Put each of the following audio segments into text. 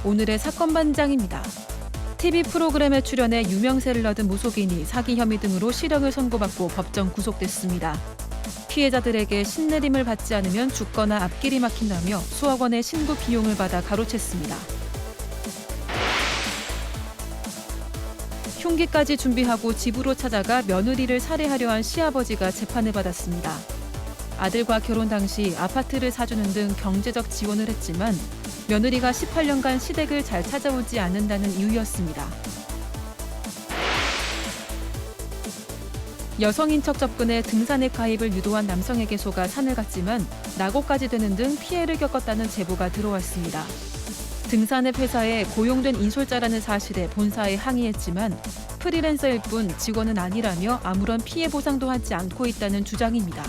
오늘의 사건 반장입니다. TV 프로그램에 출연해 유명세를 얻은 무속인이 사기 혐의 등으로 실형을 선고받고 법정 구속됐습니다. 피해자들에게 신내림을 받지 않으면 죽거나 앞길이 막힌다며 수억 원의 신고 비용을 받아 가로챘습니다. 흉기까지 준비하고 집으로 찾아가 며느리를 살해하려 한 시아버지가 재판을 받았습니다. 아들과 결혼 당시 아파트를 사주는 등 경제적 지원을 했지만 며느리가 18년간 시댁을 잘 찾아오지 않는다는 이유였습니다. 여성인 척 접근해 등산에 가입을 유도한 남성에게 속아 산을 갔지만 낙오까지 되는 등 피해를 겪었다는 제보가 들어왔습니다. 등산앱 회사에 고용된 인솔자라는 사실에 본사에 항의했지만 프리랜서일 뿐 직원은 아니라며 아무런 피해 보상도 하지 않고 있다는 주장입니다.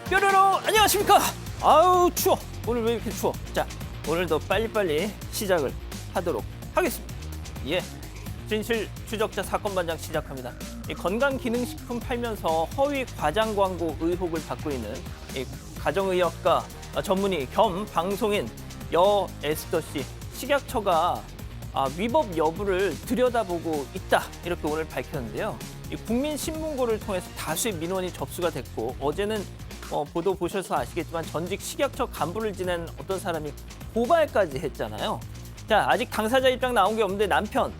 뾰로로 안녕하십니까? 아우 추워. 오늘 왜 이렇게 추워? 자, 오늘도 빨리빨리 시작을 하도록 하겠습니다. 예, 진실 추적자 사건 반장 시작합니다. 이 건강기능식품 팔면서 허위 과장 광고 의혹을 받고 있는 이 가정의학과 전문의 겸 방송인 여 에스더 씨 식약처가 위법 여부를 들여다보고 있다 이렇게 오늘 밝혔는데요. 이 국민신문고를 통해서 다수의 민원이 접수가 됐고 어제는 보도 보셔서 아시겠지만 전직 식약처 간부를 지낸 어떤 사람이 고발까지 했잖아요. 자, 아직 당사자 입장 나온 게 없는데 남편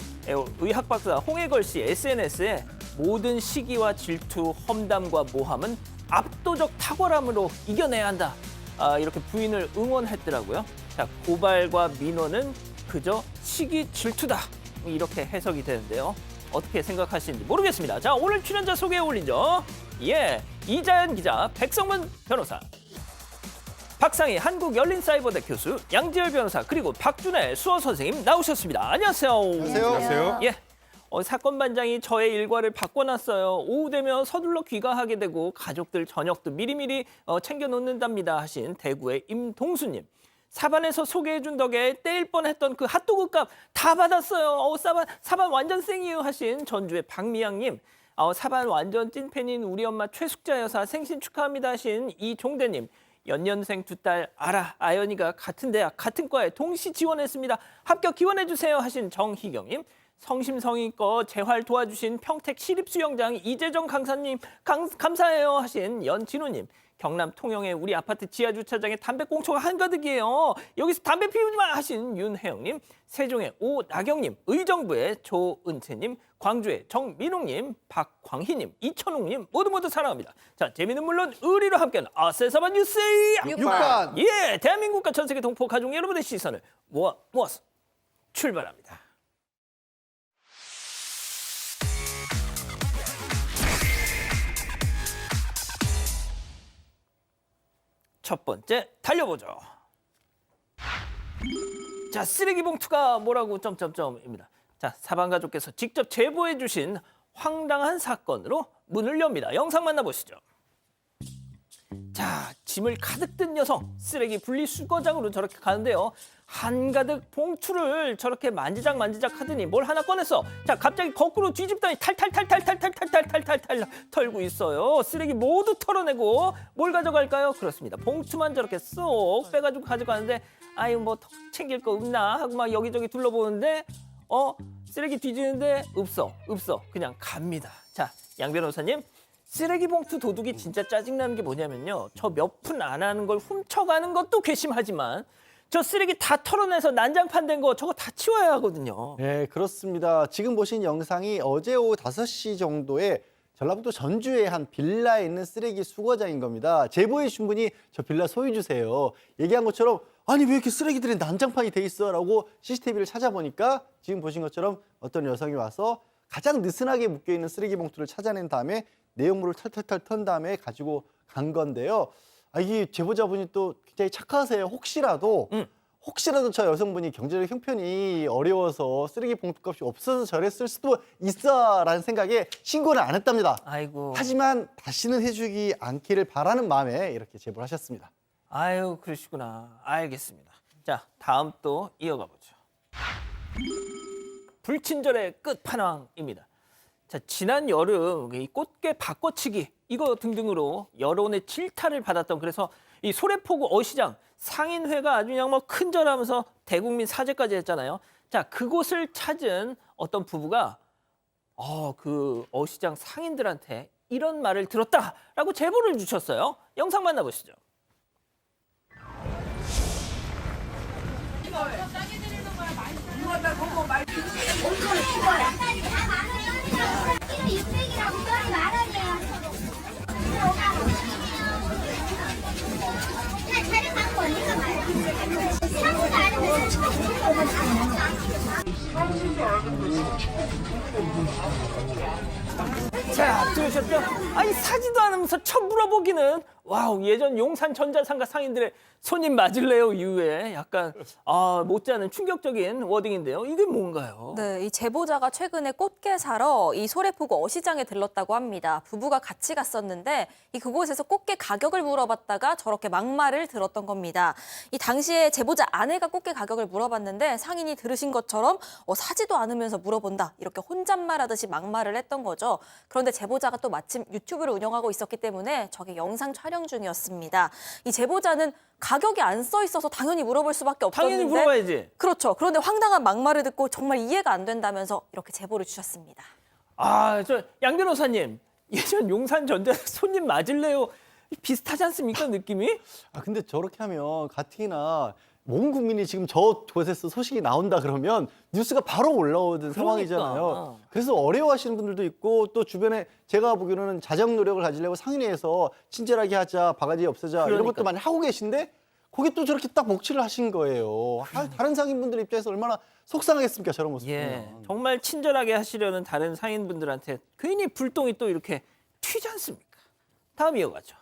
의학 박사 홍해걸 씨 SNS에 모든 시기와 질투, 험담과 모함은 압도적 탁월함으로 이겨내야 한다. 이렇게 부인을 응원했더라고요. 자, 고발과 민원은 그저 시기 질투다. 이렇게 해석이 되는데요. 어떻게 생각하시는지 모르겠습니다. 자, 오늘 출연자 소개해 올리죠. 예, 이자연 기자, 백성문 변호사, 박상희 한국열린사이버대 교수, 양지열 변호사, 그리고 박준혜 수어 선생님 나오셨습니다. 안녕하세요. 안녕하세요. 예, 사건 반장이 저의 일과를 바꿔놨어요. 오후 되면 서둘러 귀가하게 되고 가족들 저녁도 미리미리 챙겨놓는답니다 하신 대구의 임동수님. 사반에서 소개해준 덕에 떼일 뻔했던 그 핫도그 값 다 받았어요. 사반 완전 쌩이에요 하신 전주의 박미양님. 사반 완전 찐팬인 우리 엄마 최숙자 여사 생신 축하합니다 하신 이종대님. 연년생 두 딸 아연이가 같은 대학 같은 과에 동시 지원했습니다. 합격 기원해주세요 하신 정희경님. 성심성의껏 재활 도와주신 평택 시립수영장 이재정 강사님 감사해요 하신 연진우님. 경남 통영의 우리 아파트 지하주차장에 담배꽁초가 한가득이에요. 여기서 담배 피우지 마 하신 윤혜영님. 세종의 오나경님. 의정부의 조은채님. 광주의 정민웅님. 박광희님. 이천웅님. 모두 사랑합니다. 자, 재미는 물론 의리로 함께하는 아세사반 뉴스 6반. 예, 대한민국과 전 세계 동포 가족 여러분의 시선을 모아서 출발합니다. 첫 번째 달려보죠. 자, 쓰레기 봉투가 뭐라고 점점점입니다. 자, 사반가족께서 직접 제보해 주신 황당한 사건으로 문을 엽니다. 영상 만나보시죠. 자, 짐을 가득 든 여성, 쓰레기 분리수거장으로 저렇게 가는데요. 한가득 봉투를 저렇게 만지작 하더니 뭘 하나 꺼냈어. 자, 갑자기 거꾸로 뒤집더니 탈탈 털고 있어요. 쓰레기 모두 털어내고 뭘 가져갈까요? 그렇습니다. 봉투만 저렇게 쏙 빼가지고 가져가는데 아유 뭐 챙길 거 없나 하고 막 여기저기 둘러보는데 쓰레기 뒤지는데 없어. 그냥 갑니다. 자, 양 변호사님. 쓰레기 봉투 도둑이 진짜 짜증나는 게 뭐냐면요. 저 몇 푼 안 하는 걸 훔쳐가는 것도 괘씸하지만 저 쓰레기 다 털어내서 난장판 된 거 저거 다 치워야 하거든요. 네, 그렇습니다. 지금 보신 영상이 어제 오후 5시 정도에 전라북도 전주의 한 빌라에 있는 쓰레기 수거장인 겁니다. 제보해 주신 분이 저 빌라 소유주세요. 얘기한 것처럼 아니 왜 이렇게 쓰레기들이 난장판이 돼 있어? 라고 CCTV를 찾아보니까 지금 보신 것처럼 어떤 여성이 와서 가장 느슨하게 묶여있는 쓰레기 봉투를 찾아낸 다음에 내용물을 털털 턴 다음에 가지고 간 건데요. 이게 제보자분이 또 굉장히 착하세요. 혹시라도 저 여성분이 경제적 형편이 어려워서 쓰레기 봉투값이 없어서 저랬을 수도 있어라는 생각에 신고를 안 했답니다. 아이고. 하지만 다시는 해주기 않기를 바라는 마음에 이렇게 제보를 하셨습니다. 아유, 그러시구나. 알겠습니다. 자, 다음 또 이어가 보죠. 불친절의 끝판왕입니다. 자, 지난 여름 이 꽃게 바꿔치기 이거 등등으로 여론의 질타를 받았던 그래서 이 소래포구 어시장 상인회가 아주 그냥 뭐 큰절하면서 대국민 사죄까지 했잖아요. 자, 그곳을 찾은 어떤 부부가 그 어시장 상인들한테 이런 말을 들었다라고 제보를 주셨어요. 영상 만나보시죠. 키로 600이라고 썰이 만 원이에요. 그냥 자료 갖고 언니가 말해. 사지도 않으면 자, 들으셨죠? 아니 사지도 않으면서 쳐 물어보기는 와우, 예전 용산 전자상가 상인들의 손님 맞을래요 이후에 약간 못지않은 충격적인 워딩인데요. 이게 뭔가요? 네, 이 제보자가 최근에 꽃게 사러 이 소래포구 어시장에 들렀다고 합니다. 부부가 같이 갔었는데 그곳에서 꽃게 가격을 물어봤다가 저렇게 막말을 들었던 겁니다. 이 당시에 제보자 아내가 꽃게 가격을 물어봤는데 상인이 들으신 것처럼 사지도 않으면서 물어본다 이렇게 혼잣말하듯이 막말을 했던 거죠. 그런데 제보자가 또 마침 유튜브를 운영하고 있었기 때문에 저게 영상 촬영 중이었습니다. 이 제보자는 가격이 안 써 있어서 당연히 물어볼 수밖에 없었는데 당연히 물어봐야지. 그렇죠. 그런데 황당한 막말을 듣고 정말 이해가 안 된다면서 이렇게 제보를 주셨습니다. 저 양 변호사님, 예전 용산 전자 손님 맞을래요? 비슷하지 않습니까, 느낌이? 근데 저렇게 하면 가뜩이나 온 국민이 지금 저곳에서 소식이 나온다 그러면 뉴스가 바로 올라오는 상황이잖아요. 그래서 어려워하시는 분들도 있고 또 주변에 제가 보기로는 자정 노력을 가지려고 상인회에서 친절하게 하자, 바가지 없애자 이런 것도 많이 하고 계신데 거기 또 저렇게 딱 먹칠을 하신 거예요. 다른 상인분들 입장에서 얼마나 속상하겠습니까, 저런 모습 예, 보면. 정말 친절하게 하시려는 다른 상인분들한테 괜히 불똥이 또 이렇게 튀지 않습니까? 다음 이어가죠.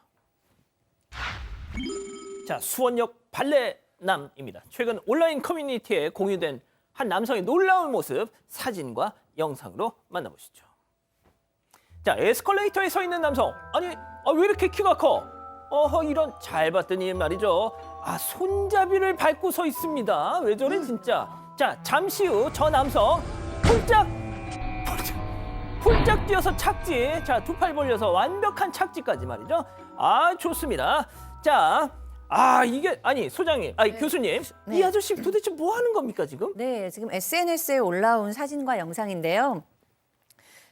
자, 수원역 발레남입니다. 최근 온라인 커뮤니티에 공유된 한 남성의 놀라운 모습 사진과 영상으로 만나보시죠. 자, 에스컬레이터에 서 있는 남성. 아니, 왜 이렇게 키가 커? 이런, 잘 봤더니 말이죠. 손잡이를 밟고 서 있습니다. 왜 저래 진짜. 자, 잠시 후 저 남성 훌쩍 뛰어서 착지. 자, 두 팔 벌려서 완벽한 착지까지 말이죠. 좋습니다. 자, 이게 소장님, 교수님, 네. 이 아저씨 도대체 뭐 하는 겁니까 지금? 네, 지금 SNS에 올라온 사진과 영상인데요.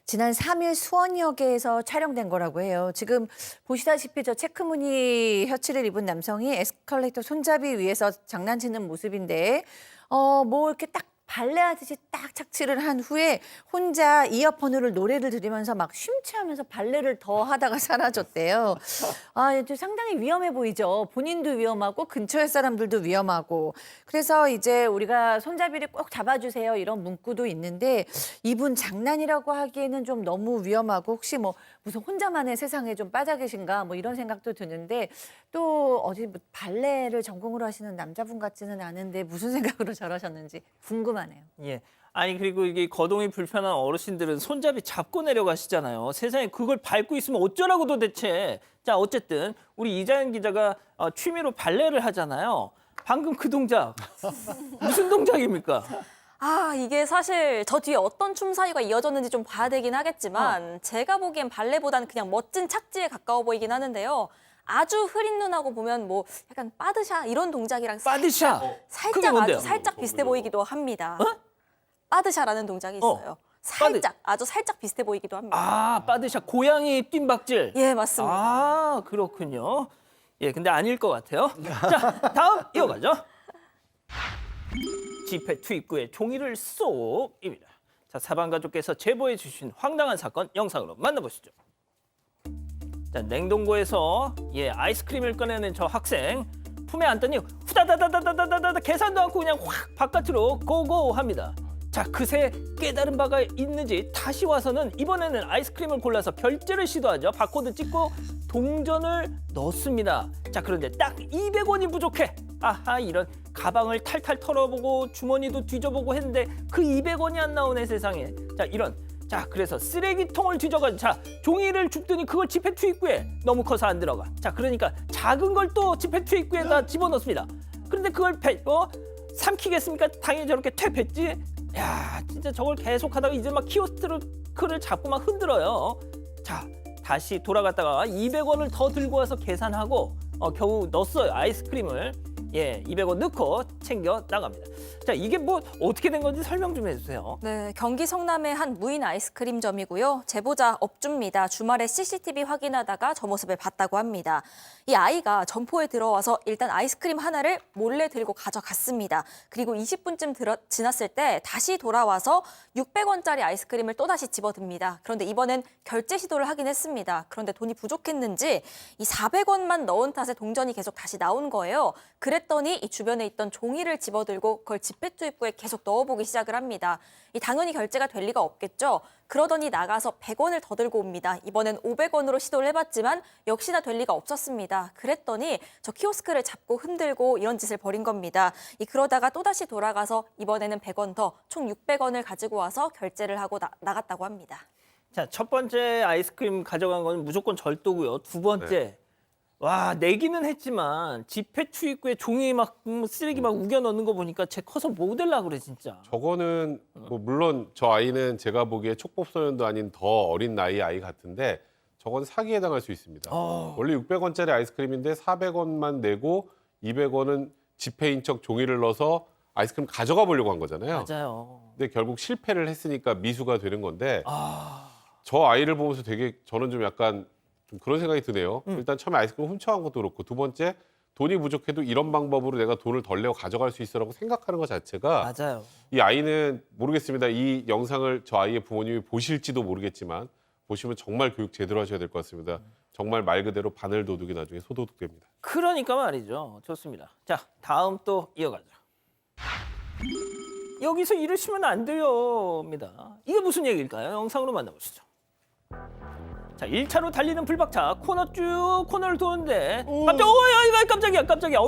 지난 3일 수원역에서 촬영된 거라고 해요. 지금 보시다시피 저 체크무늬 셔츠를 입은 남성이 에스컬레이터 손잡이 위에서 장난치는 모습인데 뭐 이렇게 딱 발레하듯이 딱 착지를 한 후에 혼자 이어폰으로 노래를 들으면서 막 쉼취하면서 발레를 더 하다가 사라졌대요. 상당히 위험해 보이죠. 본인도 위험하고 근처의 사람들도 위험하고. 그래서 이제 우리가 손잡이를 꼭 잡아주세요 이런 문구도 있는데 이분 장난이라고 하기에는 좀 너무 위험하고 혹시 뭐 무슨 혼자만의 세상에 좀 빠져 계신가 뭐 이런 생각도 드는데 또 어디 발레를 전공으로 하시는 남자분 같지는 않은데 무슨 생각으로 저러셨는지 궁금하네요. 예. 그리고 이게 거동이 불편한 어르신들은 손잡이 잡고 내려가시잖아요. 세상에 그걸 밟고 있으면 어쩌라고 도대체. 자, 어쨌든 우리 이자연 기자가 취미로 발레를 하잖아요. 방금 그 동작 무슨 동작입니까? 이게 사실 저 뒤에 어떤 춤 사위가 이어졌는지 좀 봐야 되긴 하겠지만 제가 보기엔 발레보다는 그냥 멋진 착지에 가까워 보이긴 하는데요. 아주 흐린 눈하고 보면 뭐 약간 빠드샤 이런 동작이랑 빠드샤. 그게 살짝 뭔데요? 아주 살짝 비슷해 보이기도 합니다. 빠드샤라는 동작이 있어요. 살짝 아주 살짝 비슷해 보이기도 합니다. 빠드샤, 고양이 뜀박질. 예, 맞습니다. 그렇군요. 예, 근데 아닐 것 같아요. 자, 다음 이어가죠. 집회 투입구에 종이를 쏙입니다. 자, 사방가족께서 제보해 주신 황당한 사건 영상으로 만나보시죠. 자, 냉동고에서 아이스크림을 꺼내는 저 학생 품에 안더니 후다다다다다다다 계산도 않고 그냥 확 바깥으로 고고 합니다. 자, 그새 깨달은 바가 있는지 다시 와서는 이번에는 아이스크림을 골라서 결제를 시도하죠. 바코드 찍고 동전을 넣습니다. 자, 그런데 딱 200원이 부족해. 이런 가방을 탈탈 털어보고 주머니도 뒤져보고 했는데 그 200원이 안 나오네 세상에. 자, 그래서 쓰레기통을 뒤져가지고 종이를 줍더니 그걸 집회 투입구에 너무 커서 안 들어가. 자, 그러니까 작은 걸 또 집회 투입구에다 집어넣습니다. 그런데 그걸 삼키겠습니까? 당연히 저렇게 퇴pes지. 야, 진짜 저걸 계속하다가 이제 막 키오스크를 잡고 막 흔들어요. 자, 다시 돌아갔다가 200원을 더 들고 와서 계산하고 겨우 넣었어요. 아이스크림을. 예, 200원 넣고 챙겨 나갑니다. 자, 이게 뭐 어떻게 된 건지 설명 좀 해주세요. 네, 경기 성남의 한 무인 아이스크림점이고요. 제보자 업주입니다. 주말에 CCTV 확인하다가 저 모습을 봤다고 합니다. 이 아이가 점포에 들어와서 일단 아이스크림 하나를 몰래 들고 가져갔습니다. 그리고 20분쯤 지났을 때 다시 돌아와서 600원짜리 아이스크림을 또다시 집어듭니다. 그런데 이번엔 결제 시도를 하긴 했습니다. 그런데 돈이 부족했는지 이 400원만 넣은 탓에 동전이 계속 다시 나온 거예요. 그랬더니 이 주변에 있던 종이를 집어들고 그걸 지폐투 입구에 계속 넣어보기 시작을 합니다. 이 당연히 결제가 될 리가 없겠죠. 그러더니 나가서 100원을 더 들고 옵니다. 이번엔 500원으로 시도를 해봤지만 역시나 될 리가 없었습니다. 그랬더니 저 키오스크를 잡고 흔들고 이런 짓을 벌인 겁니다. 그러다가 또다시 돌아가서 이번에는 100원 더 총 600원을 가지고 와서 결제를 하고 나갔다고 합니다. 자, 첫 번째 아이스크림 가져간 건 무조건 절도고요. 두 번째, 와, 내기는 했지만 지폐 투입구에 종이 막 쓰레기 막 우겨 넣는 거 보니까 쟤 커서 뭐 될라 그래 진짜. 저거는 뭐 물론 저 아이는 제가 보기에 촉법소년도 아닌 더 어린 나이 아이 같은데 저건 사기에 당할 수 있습니다. 원래 600원짜리 아이스크림인데 400원만 내고 200원은 지폐인 척 종이를 넣어서 아이스크림 가져가 보려고 한 거잖아요. 맞아요. 근데 결국 실패를 했으니까 미수가 되는 건데 저 아이를 보면서 되게 저는 좀 약간 좀 그런 생각이 드네요. 일단 처음에 아이스크림 훔쳐간 것도 그렇고 두 번째 돈이 부족해도 이런 방법으로 내가 돈을 덜 내고 가져갈 수 있어라고 생각하는 것 자체가 맞아요. 이 아이는 모르겠습니다. 이 영상을 저 아이의 부모님이 보실지도 모르겠지만 보시면 정말 교육 제대로 하셔야 될 것 같습니다. 정말 말 그대로 바늘 도둑이 나중에 소도둑됩니다. 그러니까 말이죠. 좋습니다. 자, 다음 또 이어가죠. 여기서 이러시면 안 돼요입니다. 이게 무슨 얘기일까요? 영상으로 만나보시죠. 자, 1차로 달리는 불박차 코너 쭉 코너를 도는데 깜짝이야.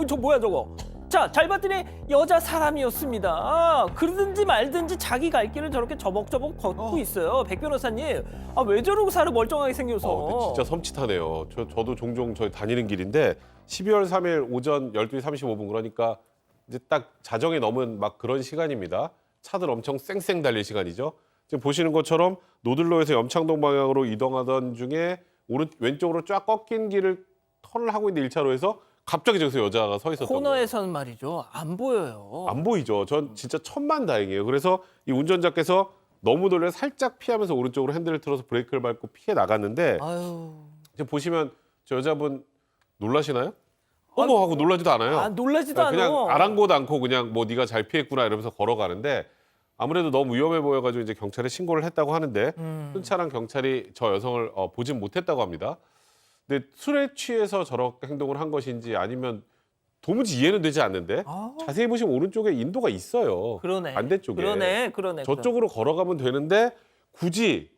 저 뭐야 저거. 자, 잘 봤더니 여자 사람이었습니다. 그러든지 말든지 자기 갈 길을 저렇게 저벅저벅 걷고 있어요. 백 변호사님, 왜 저러고 살아 멀쩡하게 생겨서. 근데 진짜 섬찟하네요. 저도 종종 저희 다니는 길인데 12월 3일 오전 12시 35분 그러니까 이제 딱 자정이 넘은 막 그런 시간입니다. 차들 엄청 쌩쌩 달릴 시간이죠. 지금 보시는 것처럼 노들로에서 염창동 방향으로 이동하던 중에 왼쪽으로 쫙 꺾인 길을 턴을 하고 있는 1차로에서 갑자기 저기서 여자가 서 있었던 거예요. 코너에서는 말이죠. 안 보여요. 안 보이죠. 전 진짜 천만다행이에요. 그래서 이 운전자께서 너무 놀래 살짝 피하면서 오른쪽으로 핸들을 틀어서 브레이크를 밟고 피해 나갔는데 아유. 지금 보시면 저 여자분 놀라시나요? 어머 하고 놀라지도 않아요. 놀라지도 그냥 않아. 아랑곳 않고 그냥 뭐 네가 잘 피했구나 이러면서 걸어가는데 아무래도 너무 위험해 보여가지고 이제 경찰에 신고를 했다고 하는데 순찰한 경찰이 저 여성을 보진 못했다고 합니다. 근데 술에 취해서 저렇게 행동을 한 것인지 아니면 도무지 이해는 되지 않는데 자세히 보시면 오른쪽에 인도가 있어요. 그러네. 반대쪽에. 그러네. 저쪽으로 걸어가면 되는데 굳이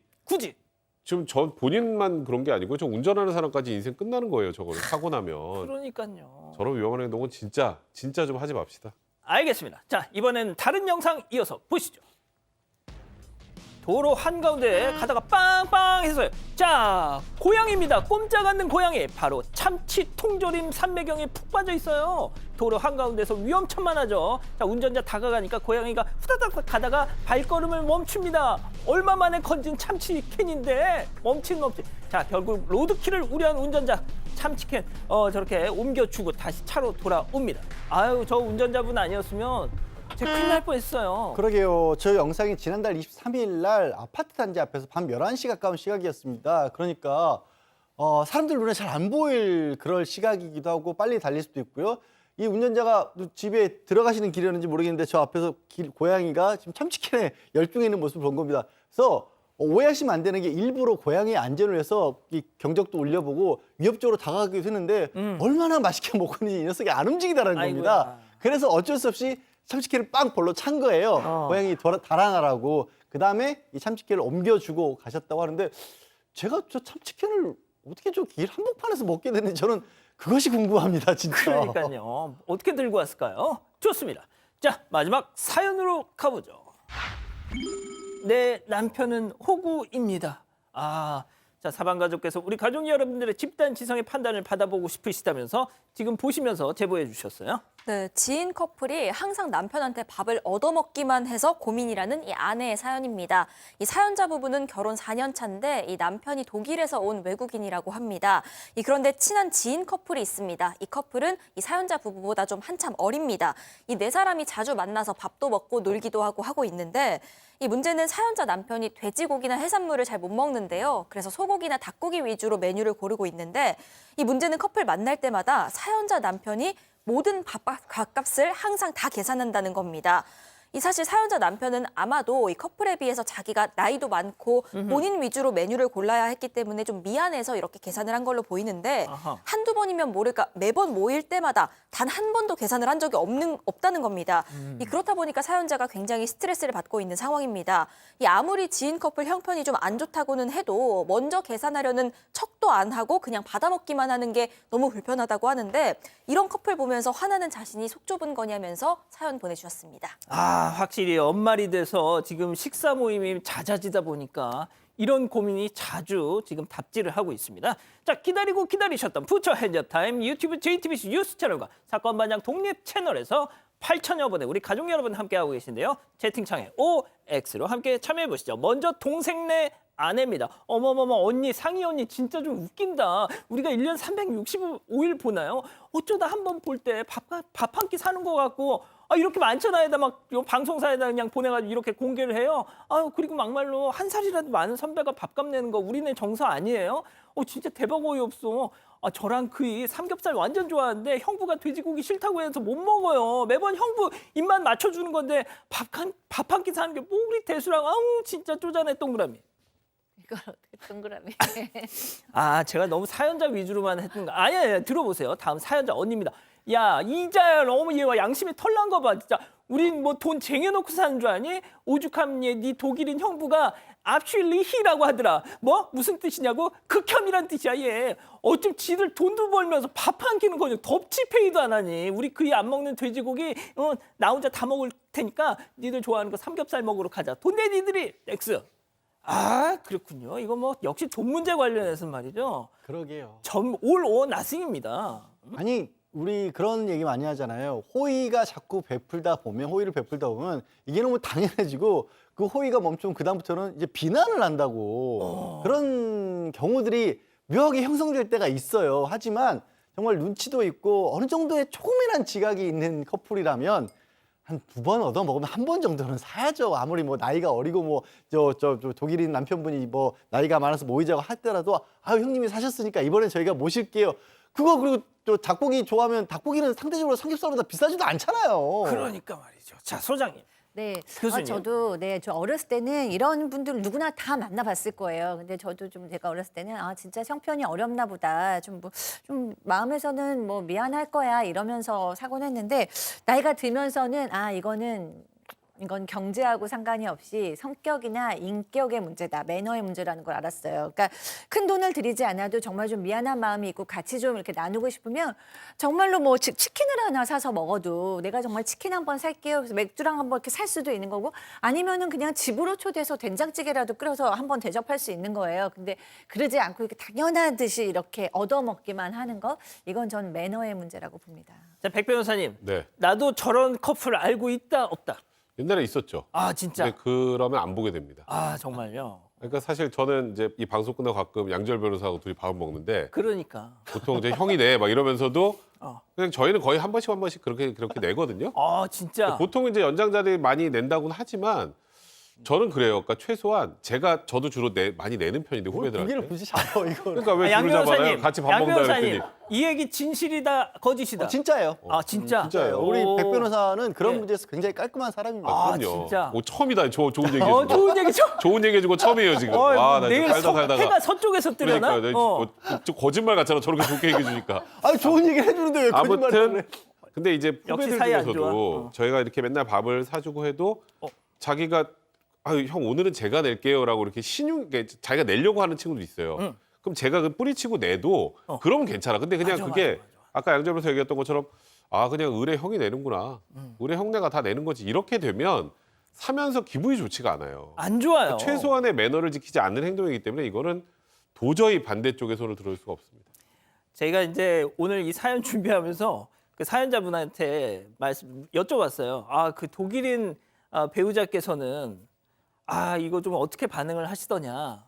지금 저 본인만 그런 게 아니고 저 운전하는 사람까지 인생 끝나는 거예요. 저거를 사고 나면. 그러니까요. 저런 위험한 행동은 진짜 좀 하지 맙시다. 알겠습니다. 자, 이번에는 다른 영상 이어서 보시죠. 도로 한가운데 가다가 빵빵 했어요. 자, 고양이입니다. 꼼짝 않는 고양이. 바로 참치 통조림 삼매경에 푹 빠져 있어요. 도로 한가운데서 위험천만하죠. 자, 운전자 다가가니까 고양이가 후다닥 가다가 발걸음을 멈춥니다. 얼마 만에 건진 참치 캔인데 멈칫. 자, 결국 로드킬을 우려한 운전자. 참치캔 저렇게 옮겨주고 다시 차로 돌아옵니다. 아유, 저 운전자분 아니었으면 제가 큰일 날 뻔했어요. 그러게요. 저 영상이 지난달 23일 날 아파트 단지 앞에서 밤 11시 가까운 시각이었습니다. 그러니까 사람들 눈에 잘 안 보일 그럴 시각이기도 하고 빨리 달릴 수도 있고요. 이 운전자가 집에 들어가시는 길이었는지 모르겠는데 저 앞에서 고양이가 지금 참치캔에 열중해 있는 모습을 본 겁니다. 그래서 오해하시면 안 되는 게 일부러 고양이의 안전을 위해서 이 경적도 올려보고 위협적으로 다가가기도 했는데 얼마나 맛있게 먹고 있는지 이 녀석이 안 움직이다라는 겁니다. 그래서 어쩔 수 없이 참치캔을 빵 벌로 찬 거예요. 고양이 달아나라고. 그다음에 이 참치캔을 옮겨주고 가셨다고 하는데 제가 저 참치캔을 어떻게 저 길 한복판에서 먹게 됐는지 저는 그것이 궁금합니다. 진짜. 그러니까요. 어떻게 들고 왔을까요? 좋습니다. 자, 마지막 사연으로 가보죠. 내 남편은 호구입니다. 자, 사방가족께서 우리 가족 여러분들의 집단 지성의 판단을 받아보고 싶으시다면서 지금 보시면서 제보해 주셨어요. 네, 지인 커플이 항상 남편한테 밥을 얻어먹기만 해서 고민이라는 이 아내의 사연입니다. 이 사연자 부부는 결혼 4년 차인데 이 남편이 독일에서 온 외국인이라고 합니다. 그런데 친한 지인 커플이 있습니다. 이 커플은 이 사연자 부부보다 좀 한참 어립니다. 이 네 사람이 자주 만나서 밥도 먹고 놀기도 하고 있는데 이 문제는 사연자 남편이 돼지고기나 해산물을 잘 못 먹는데요. 그래서 소고기나 닭고기 위주로 메뉴를 고르고 있는데 이 문제는 커플 만날 때마다 사연자 남편이 모든 밥값을 항상 다 계산한다는 겁니다. 이 사실 사연자 남편은 아마도 이 커플에 비해서 자기가 나이도 많고 본인 위주로 메뉴를 골라야 했기 때문에 좀 미안해서 이렇게 계산을 한 걸로 보이는데 아하. 한두 번이면 모를까 매번 모일 때마다 단 한 번도 계산을 한 적이 없다는 겁니다. 그렇다 보니까 사연자가 굉장히 스트레스를 받고 있는 상황입니다. 아무리 지인 커플 형편이 좀 안 좋다고는 해도 먼저 계산하려는 척도 안 하고 그냥 받아먹기만 하는 게 너무 불편하다고 하는데 이런 커플 보면서 화나는 자신이 속 좁은 거냐면서 사연 보내주셨습니다. 확실히 연말이 돼서 지금 식사 모임이 잦아지다 보니까 이런 고민이 자주 지금 답지를 하고 있습니다. 자, 기다리고 기다리셨던 부처 핸즈업 타임 유튜브 JTBC 뉴스 채널과 사건 반장 독립 채널에서 8천여 분의 우리 가족 여러분 함께하고 계신데요. 채팅창에 OX로 함께 참여해 보시죠. 먼저 동생네 아내입니다. 어머머머 언니 상희 언니 진짜 좀 웃긴다. 우리가 1년 365일 보나요? 어쩌다 한 번 볼 때 밥 한 끼 사는 것 같고 이렇게 많잖아요. 막 방송사에다 그냥 보내가지고 이렇게 공개를 해요. 그리고 막말로 한 살이라도 많은 선배가 밥값 내는 거 우리네 정서 아니에요? 진짜 대박 어이없어. 저랑 그이 삼겹살 완전 좋아하는데 형부가 돼지고기 싫다고 해서 못 먹어요. 매번 형부 입맛 맞춰주는 건데 밥 한 끼 사는 게 뭐 우리 대수랑 진짜 쪼잔해 동그라미. 이걸 어떻게 동그라미. 제가 너무 사연자 위주로만 했던 거. 아니야, 들어보세요. 다음 사연자 언니입니다. 야, 이자야 너무 얘와 양심이 털난 거 봐. 진짜 우린 뭐 돈 쟁여놓고 사는 줄 아니? 오죽하면 네 독일인 형부가 압슐리히라고 하더라. 뭐? 무슨 뜻이냐고? 극혐이란 뜻이야, 얘. 어쩜 지들 돈도 벌면서 밥 한 끼는 거죠. 덥치페이도 안 하니. 우리 그이 안 먹는 돼지고기 나 혼자 다 먹을 테니까 니들 좋아하는 거 삼겹살 먹으러 가자. 돈 내 니들이. 엑스. 그렇군요. 이거 뭐 역시 돈 문제 관련해서 말이죠. 그러게요. 올 오 나싱입니다. 아니 우리 그런 얘기 많이 하잖아요. 호의가 자꾸 호의를 베풀다 보면 이게 너무 당연해지고 그 호의가 멈추면 그다음부터는 이제 비난을 한다고 그런 경우들이 묘하게 형성될 때가 있어요. 하지만 정말 눈치도 있고 어느 정도의 조금이란 지각이 있는 커플이라면 한 2번 얻어 먹으면 한 번 정도는 사야죠. 아무리 뭐 나이가 어리고 뭐 저 독일인 남편분이 뭐 나이가 많아서 모이자고 하더라도 형님이 사셨으니까 이번엔 저희가 모실게요. 그리고 또 닭고기 좋아하면 닭고기는 상대적으로 삼겹살보다 비싸지도 않잖아요. 그러니까 말이죠. 자, 소장님. 네, 교수님. 저도 저 어렸을 때는 이런 분들 누구나 다 만나봤을 거예요. 근데 저도 좀 제가 어렸을 때는 진짜 형편이 어렵나 보다. 좀 마음에서는 뭐 미안할 거야 이러면서 사곤 했는데 나이가 들면서는 이건 경제하고 상관이 없이 성격이나 인격의 문제다, 매너의 문제라는 걸 알았어요. 그러니까 큰 돈을 들이지 않아도 정말 좀 미안한 마음이 있고 같이 좀 이렇게 나누고 싶으면 정말로 뭐 치킨을 하나 사서 먹어도 내가 정말 치킨 한번 살게요. 그래서 맥주랑 한번 이렇게 살 수도 있는 거고 아니면은 그냥 집으로 초대해서 된장찌개라도 끓여서 한번 대접할 수 있는 거예요. 근데 그러지 않고 이렇게 당연한 듯이 이렇게 얻어먹기만 하는 거 이건 전 매너의 문제라고 봅니다. 자, 백 변호사님. 네. 나도 저런 커플 알고 있다, 없다? 옛날에 있었죠. 진짜. 근데 그러면 안 보게 됩니다. 정말요. 그러니까 사실 저는 이제 이 방송 끝나고 가끔 양지열 변호사하고 둘이 밥을 먹는데 그러니까. 보통 이제 형이 내 막 이러면서도 그냥 저희는 거의 한 번씩 그렇게 내거든요. 진짜. 보통 이제 연장자들이 많이 낸다고는 하지만 저는 그래요. 그러니까 최소한 저도 주로 많이 내는 편인데 후배들한테. 고기를 굳이 잡아 이거. 그러니까 왜 양 둘을 잡아요? 변호사님. 같이 밥 양 먹는다 변호사님. 그랬더니. 이 얘기 진실이다, 거짓이다? 진짜예요. 진짜. 진짜예요. 우리 백 변호사는 그런 네. 문제에서 굉장히 깔끔한 사람입니다. 그럼요. 진짜. 처음이다. 좋은 얘기 해주고. 좋은 얘기죠. 좋은 얘기 해주고 처음이에요 지금. 나 내일 지금 살다가. 해가 서쪽에서 뜨려나? 그러니까 거짓말 같잖아. 저렇게 좋게 얘기해 주니까. 좋은 얘기 해주는데 왜 거짓말을 아무튼 해? 근데 이제 역시 후배들 사이 안 중에서도 좋아. 저희가 이렇게 맨날 밥을 사주고 해도 자기가 형 오늘은 제가 낼게요라고 이렇게 자기가 내려고 하는 친구도 있어요. 그럼 제가 그 뿌리치고 내도 그러면 괜찮아. 근데 그냥 그게 맞아. 아까 양재에서 얘기했던 것처럼 그냥 의뢰 형이 내는구나. 의뢰 형네가 다 내는 거지. 이렇게 되면 사면서 기분이 좋지가 않아요. 안 좋아요. 최소한의 매너를 지키지 않는 행동이기 때문에 이거는 도저히 반대쪽의 손을 들어올 수가 없습니다. 제가 이제 오늘 이 사연 준비하면서 그 사연자분한테 여쭤봤어요. 아, 그 독일인 배우자께서는 이거 좀 어떻게 반응을 하시더냐.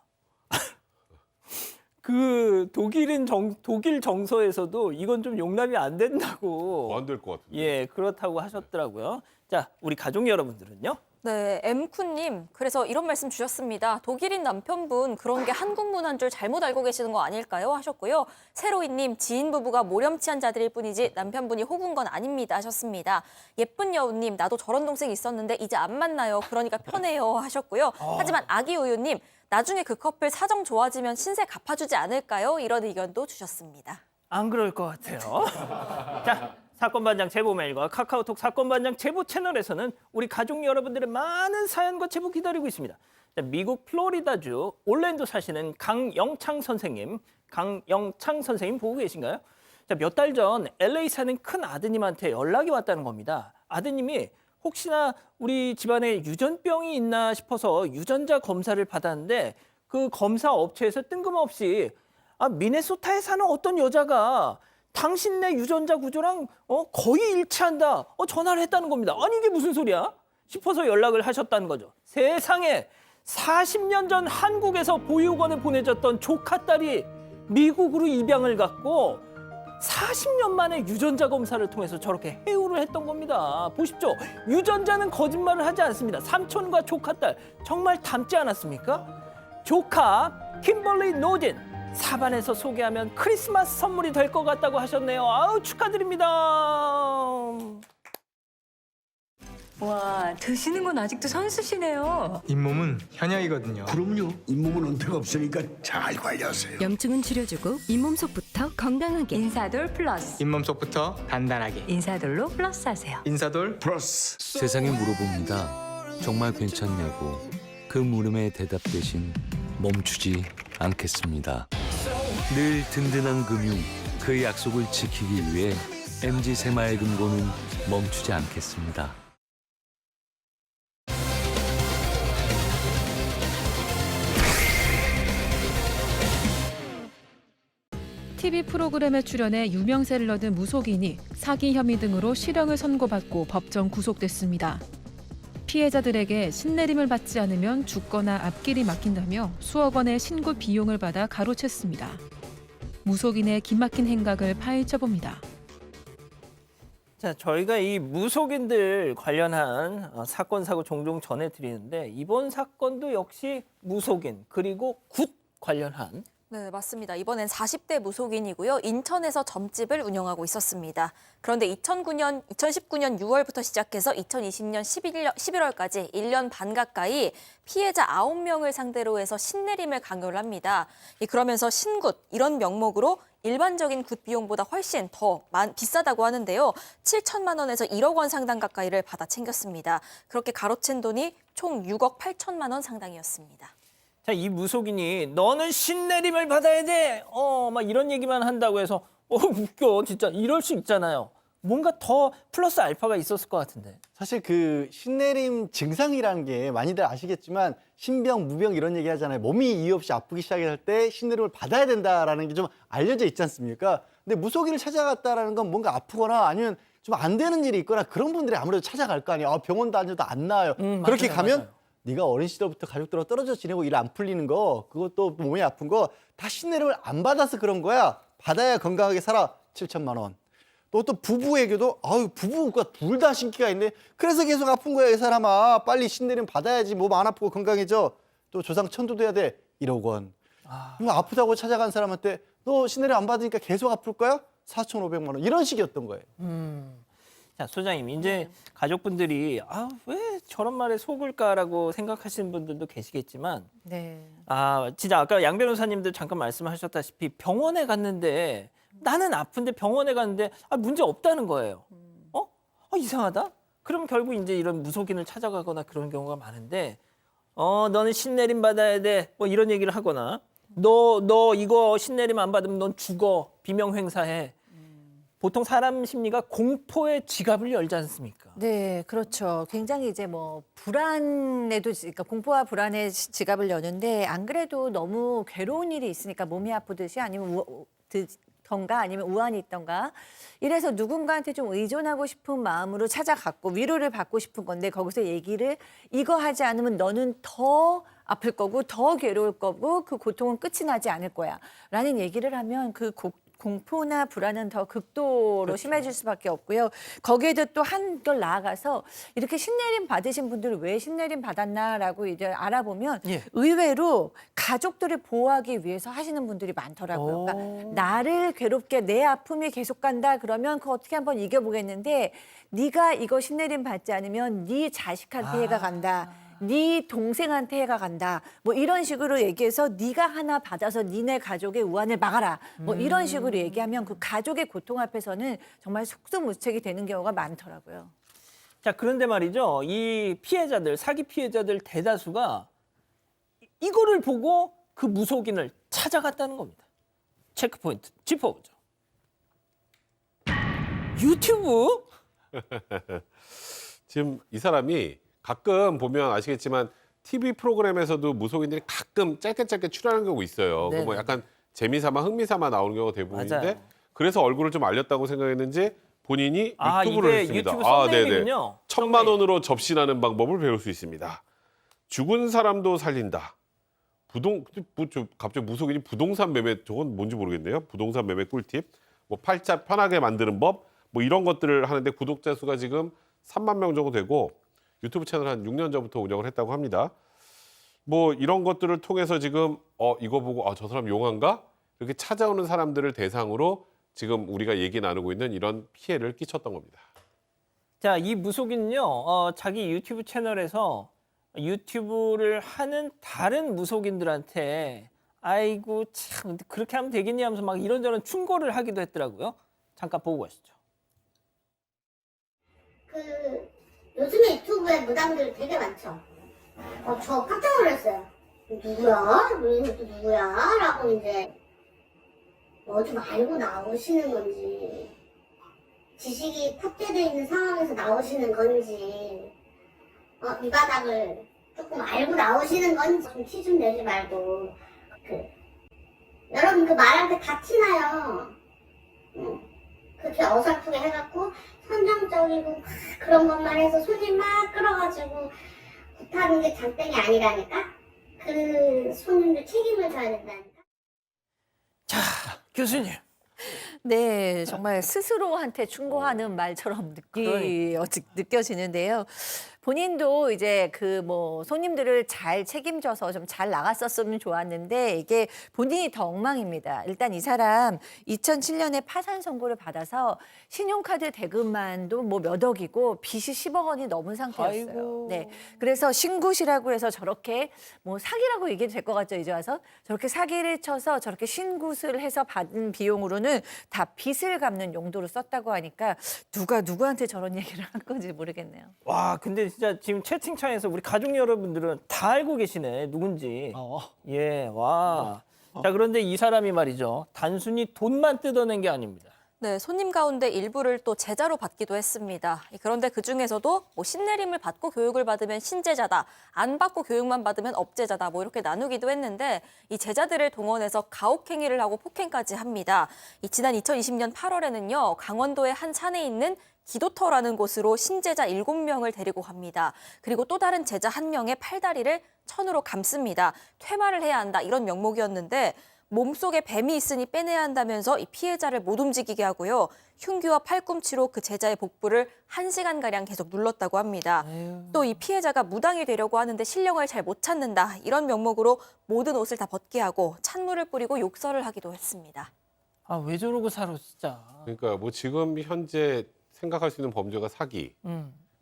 그 독일 정서에서도 이건 좀 용납이 안 된다고. 안 될 것 같은데. 예, 그렇다고 하셨더라고요. 자, 우리 가족 여러분들은요? 네, 엠쿠님. 그래서 이런 말씀 주셨습니다. 독일인 남편분 그런 게 한국 문화인 줄 잘못 알고 계시는 거 아닐까요? 하셨고요. 세로이님, 지인 부부가 모렴치한 자들일 뿐이지 남편분이 호구인 건 아닙니다. 하셨습니다. 예쁜 여우님, 나도 저런 동생 있었는데 이제 안 만나요. 그러니까 편해요. 하셨고요. 하지만 아기우유님, 나중에 그 커플 사정 좋아지면 신세 갚아주지 않을까요? 이런 의견도 주셨습니다. 안 그럴 것 같아요. 자, 사건반장 제보 메일과 카카오톡 사건반장 제보 채널에서는 우리 가족 여러분들의 많은 사연과 제보 기다리고 있습니다. 자, 미국 플로리다주 올랜도 사시는 강영창 선생님 보고 계신가요? 자, 몇 달 전 LA 사는 큰 아드님한테 연락이 왔다는 겁니다. 아드님이 혹시나 우리 집안에 유전병이 있나 싶어서 유전자 검사를 받았는데 그 검사 업체에서 뜬금없이 미네소타에 사는 어떤 여자가 당신네 유전자 구조랑 거의 일치한다. 전화를 했다는 겁니다. 아니 이게 무슨 소리야? 싶어서 연락을 하셨다는 거죠. 세상에 40년 전 한국에서 보육원에 보내졌던 조카딸이 미국으로 입양을 갔고 40년 만에 유전자 검사를 통해서 저렇게 해오를 했던 겁니다. 보십시오. 유전자는 거짓말을 하지 않습니다. 삼촌과 조카딸 정말 닮지 않았습니까? 조카 킴벌리 노진 사반에서 소개하면 크리스마스 선물이 될 것 같다고 하셨네요. 아우 축하드립니다. 와, 드시는 건 아직도 선수시네요. 잇몸은 현역이거든요. 그럼요. 잇몸은 은퇴가 없으니까 잘 관리하세요. 염증은 줄여주고 잇몸속부터 건강하게. 인사돌 플러스. 잇몸속부터 단단하게. 인사돌로 플러스 하세요. 인사돌 플러스. 세상에 물어봅니다. 정말 괜찮냐고. 그 물음에 대답 대신 멈추지 않겠습니다. 늘 든든한 금융, 그 약속을 지키기 위해 MG 새마을금고는 멈추지 않겠습니다. TV 프로그램에 출연해 유명세를 얻은 무속인이 사기 혐의 등으로 실형을 선고받고 법정 구속됐습니다. 피해자들에게 신내림을 받지 않으면 죽거나 앞길이 막힌다며 수억 원의 신고 비용을 받아 가로챘습니다. 무속인의 기막힌 행각을 파헤쳐봅니다. 자, 저희가 이 무속인들 관련한 사건 사고 종종 전해드리는데 이번 사건도 역시 무속인 그리고 굿 관련한. 네, 맞습니다. 이번엔 40대 무속인이고요. 인천에서 점집을 운영하고 있었습니다. 그런데 2019년 6월부터 시작해서 2020년 11월까지 1년 반 가까이 피해자 9명을 상대로 해서 신내림을 강요를 합니다. 그러면서 신굿 이런 명목으로 일반적인 굿 비용보다 훨씬 더 비싸다고 하는데요. 7천만 원에서 1억 원 상당 가까이를 받아 챙겼습니다. 그렇게 가로챈 돈이 총 6억 8천만 원 상당이었습니다. 자, 이 무속인이 너는 신내림을 받아야 돼. 막 이런 얘기만 한다고 해서 웃겨. 진짜 이럴 수 있잖아요. 뭔가 더 플러스 알파가 있었을 것 같은데. 사실 그 신내림 증상이라는 게 많이들 아시겠지만 신병, 무병 이런 얘기 하잖아요. 몸이 이유 없이 아프기 시작할 때 신내림을 받아야 된다라는 게 좀 알려져 있지 않습니까? 근데 무속인을 찾아갔다라는 건 뭔가 아프거나 아니면 좀 안 되는 일이 있거나 그런 분들이 아무래도 찾아갈 거 아니에요. 병원 다녀도 안 나아요. 그렇게 맞아요, 가면 맞아요. 네가 어린 시절부터 가족들하고 떨어져 지내고 일 안 풀리는 거 그것도 몸이 아픈 거 다 신내림을 안 받아서 그런 거야. 받아야 건강하게 살아. 7천만 원. 또 부부에게도 부부가 둘 다 신기가 있네. 그래서 계속 아픈 거야 이 사람아. 빨리 신내림 받아야지 몸 안 아프고 건강해져. 또 조상 천도돼야 돼. 1억 원. 그럼 아프다고 찾아간 사람한테 너 신내림 안 받으니까 계속 아플 거야? 4,500만 원. 이런 식이었던 거예요. 자, 소장님 이제 가족분들이 왜 저런 말에 속을까라고 생각하시는 분들도 계시겠지만 네. 진짜 아까 양 변호사님도 잠깐 말씀하셨다시피 병원에 갔는데 나는 아픈데 병원에 갔는데 문제 없다는 거예요. 이상하다? 그럼 결국 이제 이런 무속인을 찾아가거나 그런 경우가 많은데 너는 신내림 받아야 돼. 뭐 이런 얘기를 하거나 너 이거 신내림 안 받으면 넌 죽어. 비명 횡사해. 보통 사람 심리가 공포의 지갑을 열지 않습니까? 네, 그렇죠. 굉장히 이제 불안에도, 그러니까 공포와 불안의 지갑을 여는데 안 그래도 너무 괴로운 일이 있으니까 몸이 아프듯이 아니면 있던가 아니면 우환이 있던가 이래서 누군가한테 좀 의존하고 싶은 마음으로 찾아갔고 위로를 받고 싶은 건데 거기서 얘기를 이거 하지 않으면 너는 더 아플 거고 더 괴로울 거고 그 고통은 끝이 나지 않을 거야 라는 얘기를 하면 그 공포나 불안은 더 극도로 심해질 수밖에 없고요. 거기에도 또 한걸 나아가서 이렇게 신내림 받으신 분들이 왜 신내림 받았나라고 이제 알아보면 의외로 가족들을 보호하기 위해서 하시는 분들이 많더라고요. 그러니까 나를 괴롭게 내 아픔이 계속 간다 그러면 그거 어떻게 한번 이겨보겠는데 네가 이거 신내림 받지 않으면 네 자식한테 해가 간다. 네 동생한테 해가 간다. 뭐 이런 식으로 얘기해서 네가 하나 받아서 니네 가족의 우환을 막아라. 뭐 이런 식으로 얘기하면 그 가족의 고통 앞에서는 정말 속수무책이 되는 경우가 많더라고요. 자, 그런데 말이죠. 이 피해자들, 사기 피해자들 대다수가 이거를 보고 그 무속인을 찾아갔다는 겁니다. 체크포인트 짚어보죠. 유튜브? 지금 이 사람이 가끔 보면 아시겠지만 TV 프로그램에서도 무속인들이 가끔 짧게 출연하는 경우 있어요. 뭐 약간 재미삼아 흥미삼아 나오는 경우가 대부분인데 맞아요. 그래서 얼굴을 좀 알렸다고 생각했는지 본인이 유튜브를 이게 했습니다. 유튜브 썸네일이군요. 1,000만 원으로 접신하는 방법을 배울 수 있습니다. 죽은 사람도 살린다. 갑자기 무속인이 부동산 매매, 저건 뭔지 모르겠네요. 부동산 매매 꿀팁, 뭐 팔자 편하게 만드는 법, 뭐 이런 것들을 하는데 구독자 수가 지금 3만 명 정도 되고 유튜브 채널 한 6년 전부터 운영을 했다고 합니다. 뭐 이런 것들을 통해서 지금 이거 보고 저 사람 용한가? 이렇게 찾아오는 사람들을 대상으로 지금 우리가 얘기 나누고 있는 이런 피해를 끼쳤던 겁니다. 자, 이 무속인은요, 자기 유튜브 채널에서 유튜브를 하는 다른 무속인들한테 아이고 참 그렇게 하면 되겠냐 하면서 막 이런저런 충고를 하기도 했더라고요. 잠깐 보고 가시죠. 요즘에 유튜브에 무당들 되게 많죠. 저 깜짝 놀랐어요. 누구야? 우리 또 누구야? 라고 이제 뭐 좀 알고 나오시는 건지 지식이 탑재되어 있는 상황에서 나오시는 건지 이 바닥을 조금 알고 나오시는 건지 좀 티 좀 내지 말고 여러분 그 말할 때 다 티나요. 그렇게 어설프게 해갖고 선정적이고 그런 것만 해서 손님 막 끌어가지고 굿하는 게 장땡이 아니라니까? 그 손님들 책임을 져야 된다니까? 자, 교수님. 네, 정말 스스로한테 충고하는 말처럼 느껴지는데요. 본인도 이제 그 뭐 손님들을 잘 책임져서 좀 잘 나갔었으면 좋았는데 이게 본인이 더 엉망입니다. 일단 이 사람 2007년에 파산 선고를 받아서 신용카드 대금만도 뭐 몇 억이고 빚이 10억 원이 넘은 상태였어요. 아이고. 네, 그래서 신굿이라고 해서 저렇게 뭐 사기라고 얘기해도 될 것 같죠, 이제 와서 저렇게 사기를 쳐서 저렇게 신굿을 해서 받은 비용으로는 다 빚을 갚는 용도로 썼다고 하니까 누가 누구한테 저런 얘기를 한 건지 모르겠네요. 와, 근데 진짜 지금 채팅창에서 우리 가족 여러분들은 다 알고 계시네, 누군지. 예, 와. 자, 그런데 이 사람이 말이죠. 단순히 돈만 뜯어낸 게 아닙니다. 네, 손님 가운데 일부를 또 제자로 받기도 했습니다. 그런데 그중에서도 뭐 신내림을 받고 교육을 받으면 신제자다, 안 받고 교육만 받으면 업제자다 뭐 이렇게 나누기도 했는데 이 제자들을 동원해서 가혹행위를 하고 폭행까지 합니다. 지난 2020년 8월에는요. 강원도의 한 산에 있는 기도터라는 곳으로 신제자 7명을 데리고 갑니다. 그리고 또 다른 제자 1명의 팔다리를 천으로 감습니다. 퇴마를 해야 한다 이런 명목이었는데 몸속에 뱀이 있으니 빼내야 한다면서 이 피해자를 못 움직이게 하고요. 흉기와 팔꿈치로 그 제자의 복부를 1시간가량 계속 눌렀다고 합니다. 또 이 피해자가 무당이 되려고 하는데 신령을 잘 못 찾는다. 이런 명목으로 모든 옷을 다 벗게 하고 찬물을 뿌리고 욕설을 하기도 했습니다. 아, 왜 저러고 살아 진짜. 그러니까 뭐 지금 현재 생각할 수 있는 범죄가 사기,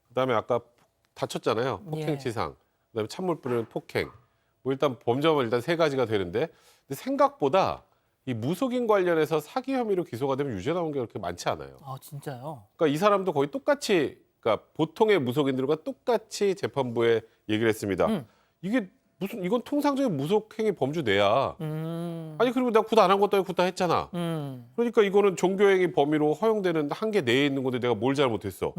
그다음에 아까 다쳤잖아요. 폭행치상, 그다음에 찬물 뿌리는 폭행. 뭐 일단 범죄는 일단 3가지가 되는데 근데 생각보다 이 무속인 관련해서 사기 혐의로 기소가 되면 유죄 나온 게 그렇게 많지 않아요. 아, 진짜요? 그러니까 이 사람도 거의 똑같이, 그러니까 보통의 무속인들과 똑같이 재판부에 얘기를 했습니다. 이게 이건 통상적인 무속행위 범주 내야. 아니 그리고 나 굿 안 한 것도 아니고 굿 다 했잖아. 그러니까 이거는 종교행위 범위로 허용되는 한계 내에 있는 건데 내가 뭘 잘못했어.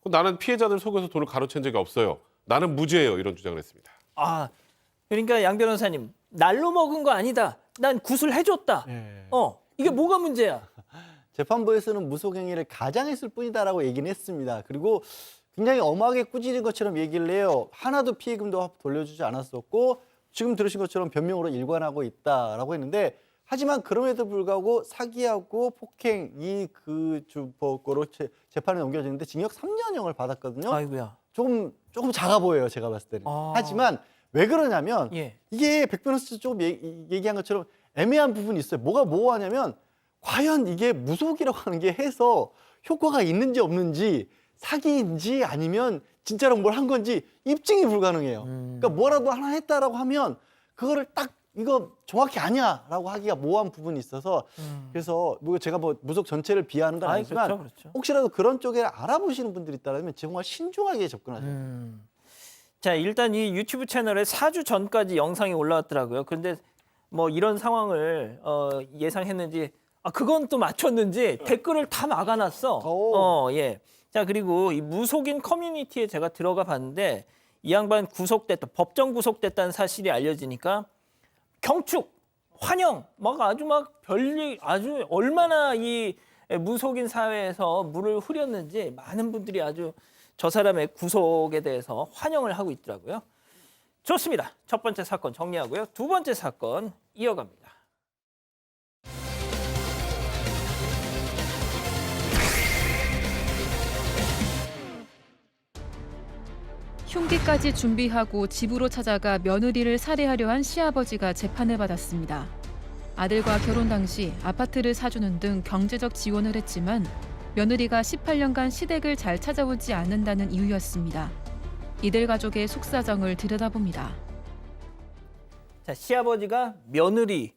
나는 피해자들 속여서 돈을 가로챈 적이 없어요. 나는 무죄예요. 이런 주장을 했습니다. 아, 그러니까 양 변호사님, 날로 먹은 거 아니다. 난 굿을 해줬다. 이게 뭐가 문제야? 재판부에서는 무속행위를 가장했을 뿐이다라고 얘기는 했습니다. 그리고 굉장히 엄하게 꾸짖은 것처럼 얘기를 해요. 하나도 피해금도 돌려주지 않았었고 지금 들으신 것처럼 변명으로 일관하고 있다라고 했는데 하지만 그럼에도 불구하고 사기하고 폭행 이그 주법으로 재판에 넘겨졌는데 징역 3년형을 받았거든요. 아이고야. 조금 작아 보여요, 제가 봤을 때는. 하지만 왜 그러냐면 예. 이게 백 변호사 조금 얘기한 것처럼 애매한 부분이 있어요. 뭐가 뭐하냐면 과연 이게 무속이라고 하는 게 해서 효과가 있는지 없는지 사기인지 아니면 진짜로 뭘 한 건지 입증이 불가능해요. 그러니까 뭐라도 하나 했다라고 하면 그거를 딱 이거 정확히 아니야라고 하기가 모호한 부분이 있어서 그래서 뭐 제가 뭐 무속 전체를 비하하는 건 아니지만 그렇죠. 혹시라도 그런 쪽에 알아보시는 분들이 있다면 정말 신중하게 접근하세요. 자, 일단 이 유튜브 채널에 4주 전까지 영상이 올라왔더라고요. 근데 뭐 이런 상황을 예상했는지 그건 또 맞췄는지 댓글을 다 막아놨어. 예. 자, 그리고 이 무속인 커뮤니티에 제가 들어가 봤는데 이 양반 구속됐다, 법정 구속됐다는 사실이 알려지니까 경축, 환영, 막 별일 아주 얼마나 이 무속인 사회에서 물을 흐렸는지 많은 분들이 아주 저 사람의 구속에 대해서 환영을 하고 있더라고요. 좋습니다. 첫 번째 사건 정리하고요. 두 번째 사건 이어갑니다. 흉기까지 준비하고 집으로 찾아가 며느리를 살해하려 한 시아버지가 재판을 받았습니다. 아들과 결혼 당시 아파트를 사주는 등 경제적 지원을 했지만 며느리가 18년간 시댁을 잘 찾아오지 않는다는 이유였습니다. 이들 가족의 속사정을 들여다봅니다. 자, 시아버지가 며느리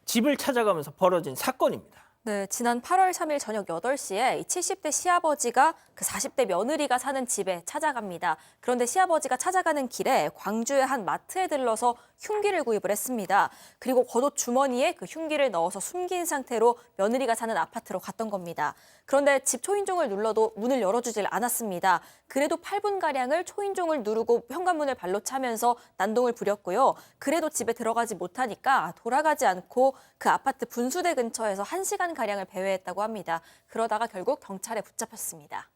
집을 찾아가면서 벌어진 사건입니다. 네, 지난 8월 3일 저녁 8시에 70대 시아버지가 그 40대 며느리가 사는 집에 찾아갑니다. 그런데 시아버지가 찾아가는 길에 광주의 한 마트에 들러서 흉기를 구입을 했습니다. 그리고 겉옷 주머니에 그 흉기를 넣어서 숨긴 상태로 며느리가 사는 아파트로 갔던 겁니다. 그런데 집 초인종을 눌러도 문을 열어주질 않았습니다. 그래도 8분가량을 초인종을 누르고 현관문을 발로 차면서 난동을 부렸고요. 그래도 집에 들어가지 못하니까 돌아가지 않고 그 아파트 분수대 근처에서 1시간가량을 배회했다고 합니다. 그러다가 결국 경찰에 붙잡혔습니다.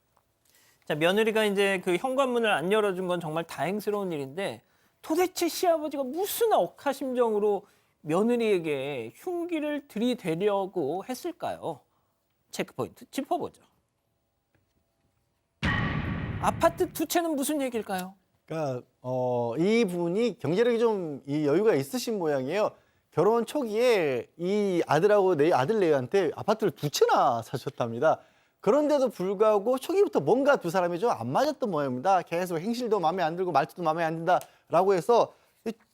자, 며느리가 이제 그 현관문을 안 열어준 건 정말 다행스러운 일인데 도대체 시아버지가 무슨 억하심정으로 며느리에게 흉기를 들이대려고 했을까요? 체크포인트 짚어보죠. 아파트 두 채는 무슨 얘기일까요? 그러니까 이분이 경제력이 좀 이 여유가 있으신 모양이에요. 결혼 초기에 이 아들하고 아들네한테 아파트를 두 채나 사셨답니다. 그런데도 불구하고 초기부터 뭔가 두 사람이 좀 안 맞았던 모양입니다. 계속 행실도 마음에 안 들고 말투도 마음에 안 든다라고 해서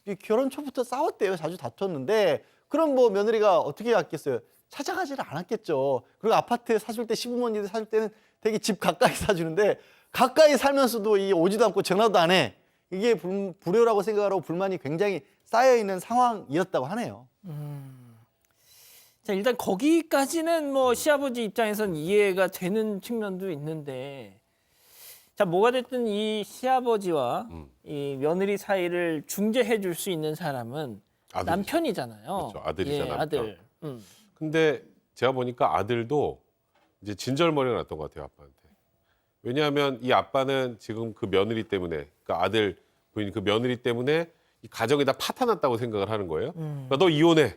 이 결혼 초부터 싸웠대요. 자주 다퉜는데 그럼 뭐 며느리가 어떻게 했겠어요? 찾아가지를 않았겠죠. 그리고 아파트 사줄 때 시부모님들 사줄 때는 되게 집 가까이 사주는데 가까이 살면서도 이 오지도 않고 전화도 안 해. 이게 불효라고 생각하고 불만이 굉장히 쌓여있는 상황이었다고 하네요. 자, 일단 거기까지는 뭐 시아버지 입장에선 이해가 되는 측면도 있는데 자, 뭐가 됐든 이 시아버지와 이 며느리 사이를 중재해 줄 수 있는 사람은 아들이죠. 남편이잖아요. 그렇죠. 아들이죠, 예, 남편. 아들. 근데 제가 보니까 아들도 이제 진절머리가 났던 것 같아요, 아빠한테. 왜냐하면 이 아빠는 지금 그 며느리 때문에, 그러니까 아들 부인 그 며느리 때문에 이 가정이 다 파탄났다고 생각을 하는 거예요. 그러니까 너 이혼해.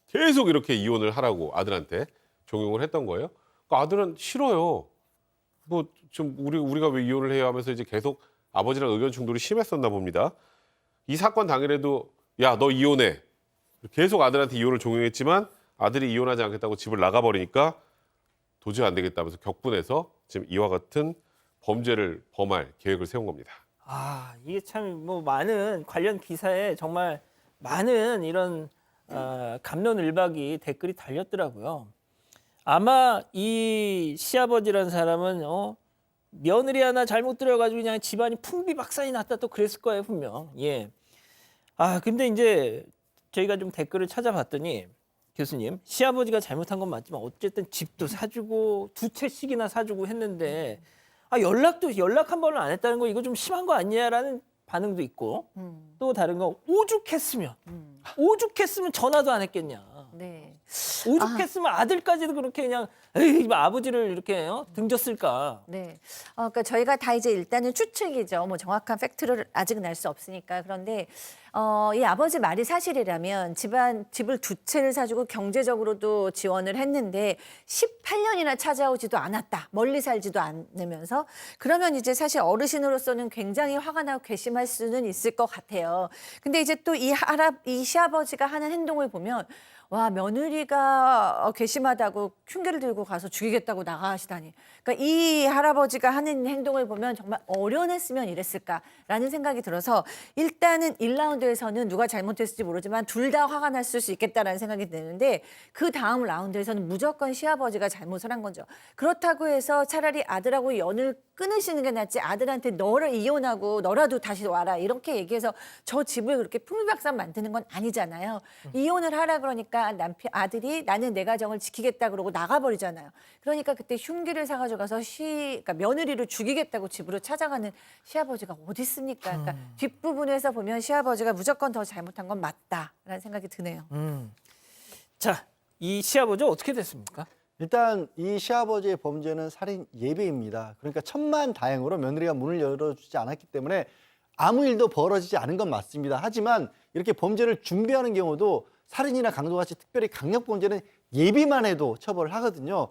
계속 이렇게 이혼을 하라고 아들한테 종용을 했던 거예요. 그러니까 아들은 싫어요. 뭐 좀 우리가 왜 이혼을 해요 하면서 이제 계속 아버지랑 의견 충돌이 심했었나 봅니다. 이 사건 당일에도 야, 너 이혼해. 계속 아들한테 이혼을 종용했지만 아들이 이혼하지 않겠다고 집을 나가버리니까 도저히 안 되겠다면서 격분해서 지금 이와 같은 범죄를 범할 계획을 세운 겁니다. 아, 이게 참 뭐 많은 관련 기사에 정말 많은 이런 갑론을박이 댓글이 달렸더라고요. 아마 이 시아버지라는 사람은 며느리 하나 잘못 들여가지고 그냥 집안이 풍비박산이 났다 또 그랬을 거예요, 분명. 예. 아, 근데 이제 저희가 좀 댓글을 찾아봤더니 교수님, 시아버지가 잘못한 건 맞지만 어쨌든 집도 사주고 두 채씩이나 사주고 했는데 연락 한 번을 안 했다는 거 이거 좀 심한 거 아니냐라는 반응도 있고 또 다른 거 오죽했으면 전화도 안 했겠냐. 네. 오죽했으면 아들까지도 그렇게 그냥 에이, 아버지를 이렇게 등졌을까. 네. 그러니까 저희가 다 이제 일단은 추측이죠. 뭐 정확한 팩트를 아직은 알 수 없으니까. 그런데 이 아버지 말이 사실이라면 집을 두 채를 사주고 경제적으로도 지원을 했는데 18년이나 찾아오지도 않았다. 멀리 살지도 않으면서. 그러면 이제 사실 어르신으로서는 굉장히 화가 나고 괘씸할 수는 있을 것 같아요. 근데 이제 또 이 시아버지가 하는 행동을 보면 와, 며느리가 괘씸하다고 흉기를 들고 가서 죽이겠다고 나가시다니. 그러니까 이 할아버지가 하는 행동을 보면 정말 어련했으면 이랬을까라는 생각이 들어서 일단은 1라운드에서는 누가 잘못했을지 모르지만 둘 다 화가 났을 수 있겠다라는 생각이 드는데 그 다음 라운드에서는 무조건 시아버지가 잘못을 한 거죠. 그렇다고 해서 차라리 아들하고 연을 끊으시는 게 낫지 아들한테 너를 이혼하고 너라도 다시 와라 이렇게 얘기해서 저 집을 그렇게 풍비박산 만드는 건 아니잖아요. 이혼을 하라 그러니까 아들이 나는 내 가정을 지키겠다 그러고 나가버리잖아요. 그러니까 그때 흉기를 사가지고 가서 그러니까 며느리를 죽이겠다고 집으로 찾아가는 시아버지가 어디 있습니까? 그러니까 뒷부분에서 보면 시아버지가 무조건 더 잘못한 건 맞다라는 생각이 드네요. 자, 이 시아버지 어떻게 됐습니까? 일단 이 시아버지의 범죄는 살인 예배입니다. 그러니까 천만다행으로 며느리가 문을 열어주지 않았기 때문에 아무 일도 벌어지지 않은 건 맞습니다. 하지만 이렇게 범죄를 준비하는 경우도 살인이나 강도같이 특별히 강력 범죄는 예비만 해도 처벌을 하거든요.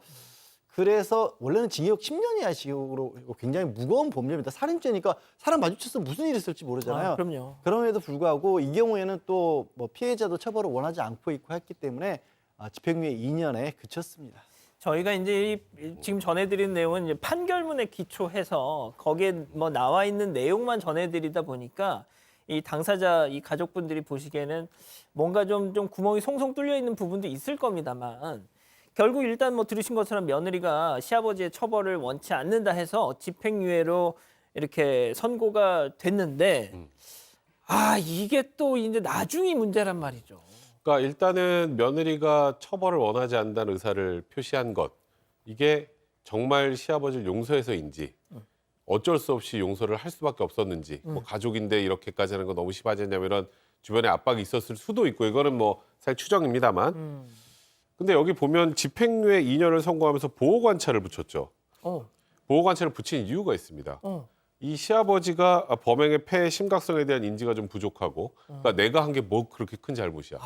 그래서 원래는 징역 10년 이하 징역으로 굉장히 무거운 범죄입니다. 살인죄니까 사람 마주쳐서 무슨 일이 있을지 모르잖아요. 그럼요. 그럼에도 불구하고 이 경우에는 또 뭐 피해자도 처벌을 원하지 않고 있고 했기 때문에 집행유예 2년에 그쳤습니다. 저희가 이제 지금 전해드린 내용은 이제 판결문에 기초해서 거기에 뭐 나와 있는 내용만 전해드리다 보니까 이 당사자, 이 가족분들이 보시기에는 뭔가 좀 구멍이 송송 뚫려 있는 부분도 있을 겁니다만 결국 일단 뭐 들으신 것처럼 며느리가 시아버지의 처벌을 원치 않는다 해서 집행유예로 이렇게 선고가 됐는데 이게 또 이제 나중이 문제란 말이죠. 그러니까 일단은 며느리가 처벌을 원하지 않는다는 의사를 표시한 것, 이게 정말 시아버지를 용서해서인지 어쩔 수 없이 용서를 할 수밖에 없었는지, 뭐 가족인데 이렇게까지 하는 거 너무 심하지 않냐면 이런 주변에 압박이 있었을 수도 있고, 이거는 뭐 사실 추정입니다만. 근데 여기 보면 집행유예 2년을 선고하면서 보호관찰을 붙였죠. 보호관찰을 붙인 이유가 있습니다. 이 시아버지가 범행의 폐해 심각성에 대한 인지가 좀 부족하고, 그러니까 내가 한 게 뭐 그렇게 큰 잘못이야.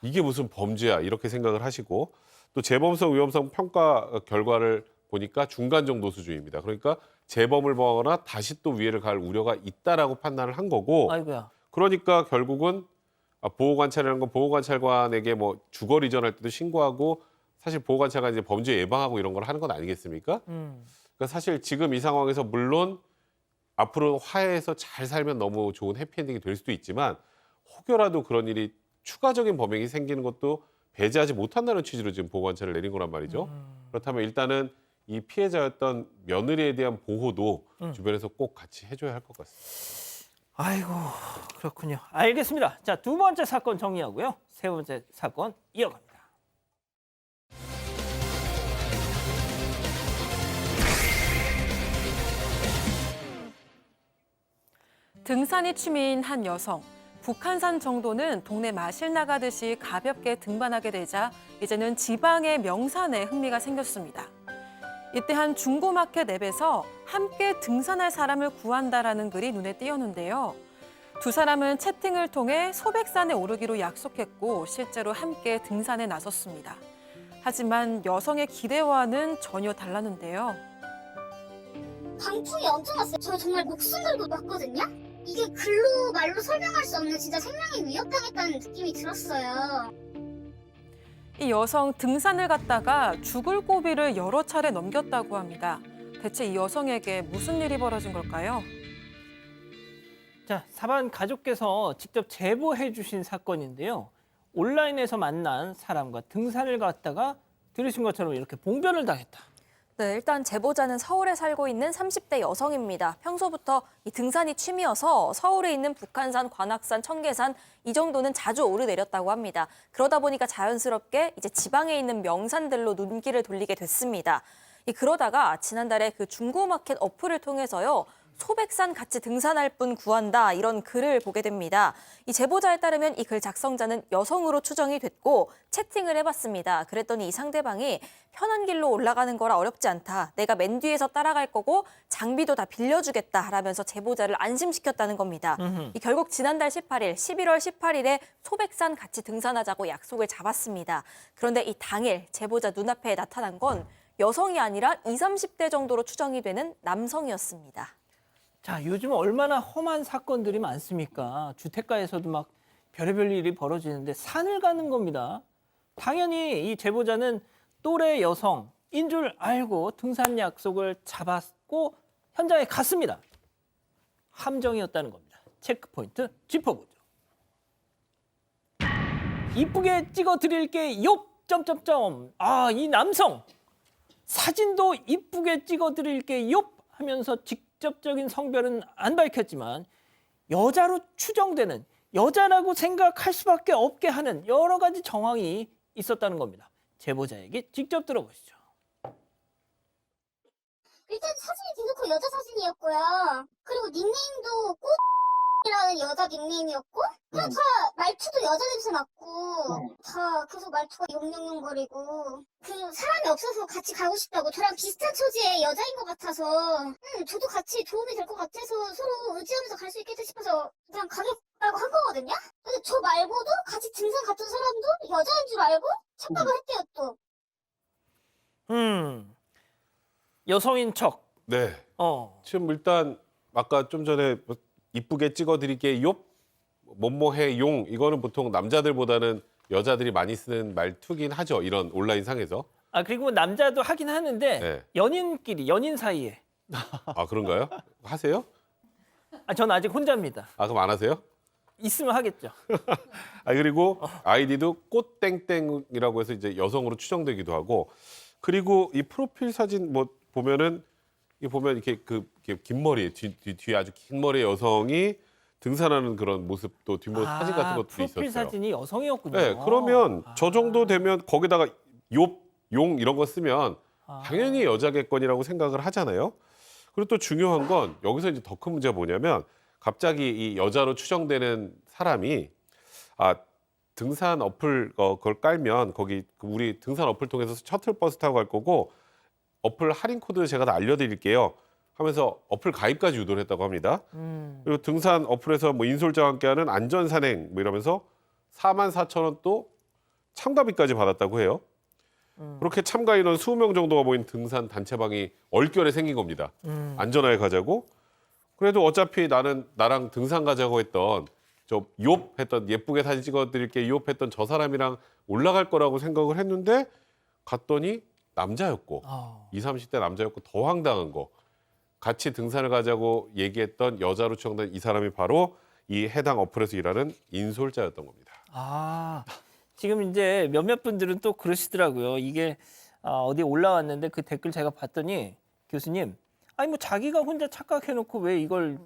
이게 무슨 범죄야 이렇게 생각을 하시고, 또 재범성 위험성 평가 결과를 보니까 중간 정도 수준입니다. 그러니까 재범을 범하거나 다시 또 위해를 가할 우려가 있다라고 판단을 한 거고, 아이고야. 그러니까 결국은 보호관찰이라는 건 보호관찰관에게 뭐 주거 이전할 때도 신고하고, 사실 보호관찰관이 이제 범죄 예방하고 이런 걸 하는 건 아니겠습니까? 그러니까 사실 지금 이 상황에서 물론 앞으로 화해해서 잘 살면 너무 좋은 해피엔딩이 될 수도 있지만, 혹여라도 그런 일이 추가적인 범행이 생기는 것도 배제하지 못한다는 취지로 지금 보호관찰을 내린 거란 말이죠. 그렇다면 일단은 이 피해자였던 며느리에 대한 보호도 주변에서 꼭 같이 해줘야 할 것 같습니다. 아이고, 그렇군요. 알겠습니다. 자, 두 번째 사건 정리하고요. 세 번째 사건 이어갑니다. 등산이 취미인 한 여성. 북한산 정도는 동네 마실 나가듯이 가볍게 등반하게 되자 이제는 지방의 명산에 흥미가 생겼습니다. 이때 한 중고마켓 앱에서 함께 등산할 사람을 구한다라는 글이 눈에 띄었는데요. 두 사람은 채팅을 통해 소백산에 오르기로 약속했고 실제로 함께 등산에 나섰습니다. 하지만 여성의 기대와는 전혀 달랐는데요. 강풍이 엄청 왔어요. 저 정말 목숨 걸고 왔거든요. 이게 글로 말로 설명할 수 없는 진짜 생명이 위협당했다는 느낌이 들었어요. 이 여성 등산을 갔다가 죽을 고비를 여러 차례 넘겼다고 합니다. 대체 이 여성에게 무슨 일이 벌어진 걸까요? 자, 사반 가족께서 직접 제보해 주신 사건인데요. 온라인에서 만난 사람과 등산을 갔다가 들으신 것처럼 이렇게 봉변을 당했다. 네, 일단 제보자는 서울에 살고 있는 30대 여성입니다. 평소부터 이 등산이 취미여서 서울에 있는 북한산, 관악산, 청계산 이 정도는 자주 오르내렸다고 합니다. 그러다 보니까 자연스럽게 이제 지방에 있는 명산들로 눈길을 돌리게 됐습니다. 그러다가 지난달에 그 중고마켓 어플을 통해서요. 소백산 같이 등산할 분 구한다 이런 글을 보게 됩니다. 이 제보자에 따르면 이 글 작성자는 여성으로 추정이 됐고 채팅을 해봤습니다. 그랬더니 이 상대방이 편한 길로 올라가는 거라 어렵지 않다. 내가 맨 뒤에서 따라갈 거고 장비도 다 빌려주겠다 라면서 제보자를 안심시켰다는 겁니다. 이 결국 지난달 18일, 11월 18일에 소백산 같이 등산하자고 약속을 잡았습니다. 그런데 이 당일 제보자 눈앞에 나타난 건 여성이 아니라 20, 30대 정도로 추정이 되는 남성이었습니다. 자, 요즘 얼마나 험한 사건들이 많습니까? 주택가에서도 막 별의별 일이 벌어지는데 산을 가는 겁니다. 당연히 이 제보자는 또래 여성인 줄 알고 등산 약속을 잡았고 현장에 갔습니다. 함정이었다는 겁니다. 체크포인트 짚어보죠. 이쁘게 찍어드릴게 욕 점점점. 아, 이 남성 사진도 이쁘게 찍어드릴게 욕 하면서 직접적인 성별은 안 밝혔지만 여자로 추정되는, 여자라고 생각할 수밖에 없게 하는 여러 가지 정황이 있었다는 겁니다. 제보자에게 직접 들어보시죠. 일단 사진이 대놓고 여자 사진이었고요. 그리고 닉네임도 꽃이라는 여자 닉네임이었고, 그냥 다 말투도 여자 냄새 났고, 다 계속 말투가 용용용거리고, 그 사람이 없어서 같이 가고 싶다고, 저랑 비슷한 처지의 여자인 것 같아서, 저도 같이 도움이 될 것 같아서 서로 의지하면서 갈 수 있겠다 싶어서 그냥 가겠다고 한 거거든요. 근데 저 말고도 같이 등산 갔던 사람도 여자인 줄 알고 착각을 했대요 또. 여성인 척. 네. 지금 일단 아까 좀 전에 뭐 이쁘게 찍어드릴게 요 뭐뭐해 용 이거는 보통 남자들보다는 여자들이 많이 쓰는 말투긴 하죠. 이런 온라인 상에서. 아, 그리고 남자도 하긴 하는데 네. 연인끼리, 연인 사이에. 아 그런가요? 하세요? 아, 전 아직 혼자입니다. 아 그럼 안 하세요? 있으면 하겠죠. 아 그리고 아이디도 꽃땡땡이라고 해서 이제 여성으로 추정되기도 하고 그리고 이 프로필 사진 뭐 보면은 이 보면 이렇게 이렇게 긴 머리 뒤에 아주 긴 머리의 여성이 등산하는 그런 모습도 뒷모습 사진 같은 것도 프로필 있었어요. 사진이 여성이었군요. 네, 그러면 저 정도 되면 거기다가 용 이런 거 쓰면 당연히 여자겠거니라고 생각을 하잖아요. 그리고 또 중요한 건 여기서 이제 더 큰 문제가 뭐냐면 갑자기 이 여자로 추정되는 사람이 등산 어플 그걸 깔면 거기 우리 등산 어플 통해서 셔틀버스 타고 갈 거고 어플 할인 코드 제가 다 알려드릴게요 하면서 어플 가입까지 유도를 했다고 합니다. 그리고 등산 어플에서 뭐 인솔자와 함께하는 안전산행 뭐 이러면서 44,000원 또 참가비까지 받았다고 해요. 그렇게 참가 인원 20명 정도가 모인 등산 단체방이 얼결에 생긴 겁니다. 안전하게 가자고. 그래도 어차피 나랑 등산 가자고 했던 욥 했던 예쁘게 사진 찍어드릴게 욥 했던 저 사람이랑 올라갈 거라고 생각을 했는데 갔더니 남자였고 20, 30대 남자였고 더 황당한 거 같이 등산을 가자고 얘기했던 여자로 추정된 이 사람이 바로 이 해당 어플에서 일하는 인솔자였던 겁니다. 지금 이제 몇몇 분들은 또 그러시더라고요. 이게 어디에 올라왔는데 그 댓글 제가 봤더니 교수님, 아니 뭐 자기가 혼자 착각해놓고 왜 이걸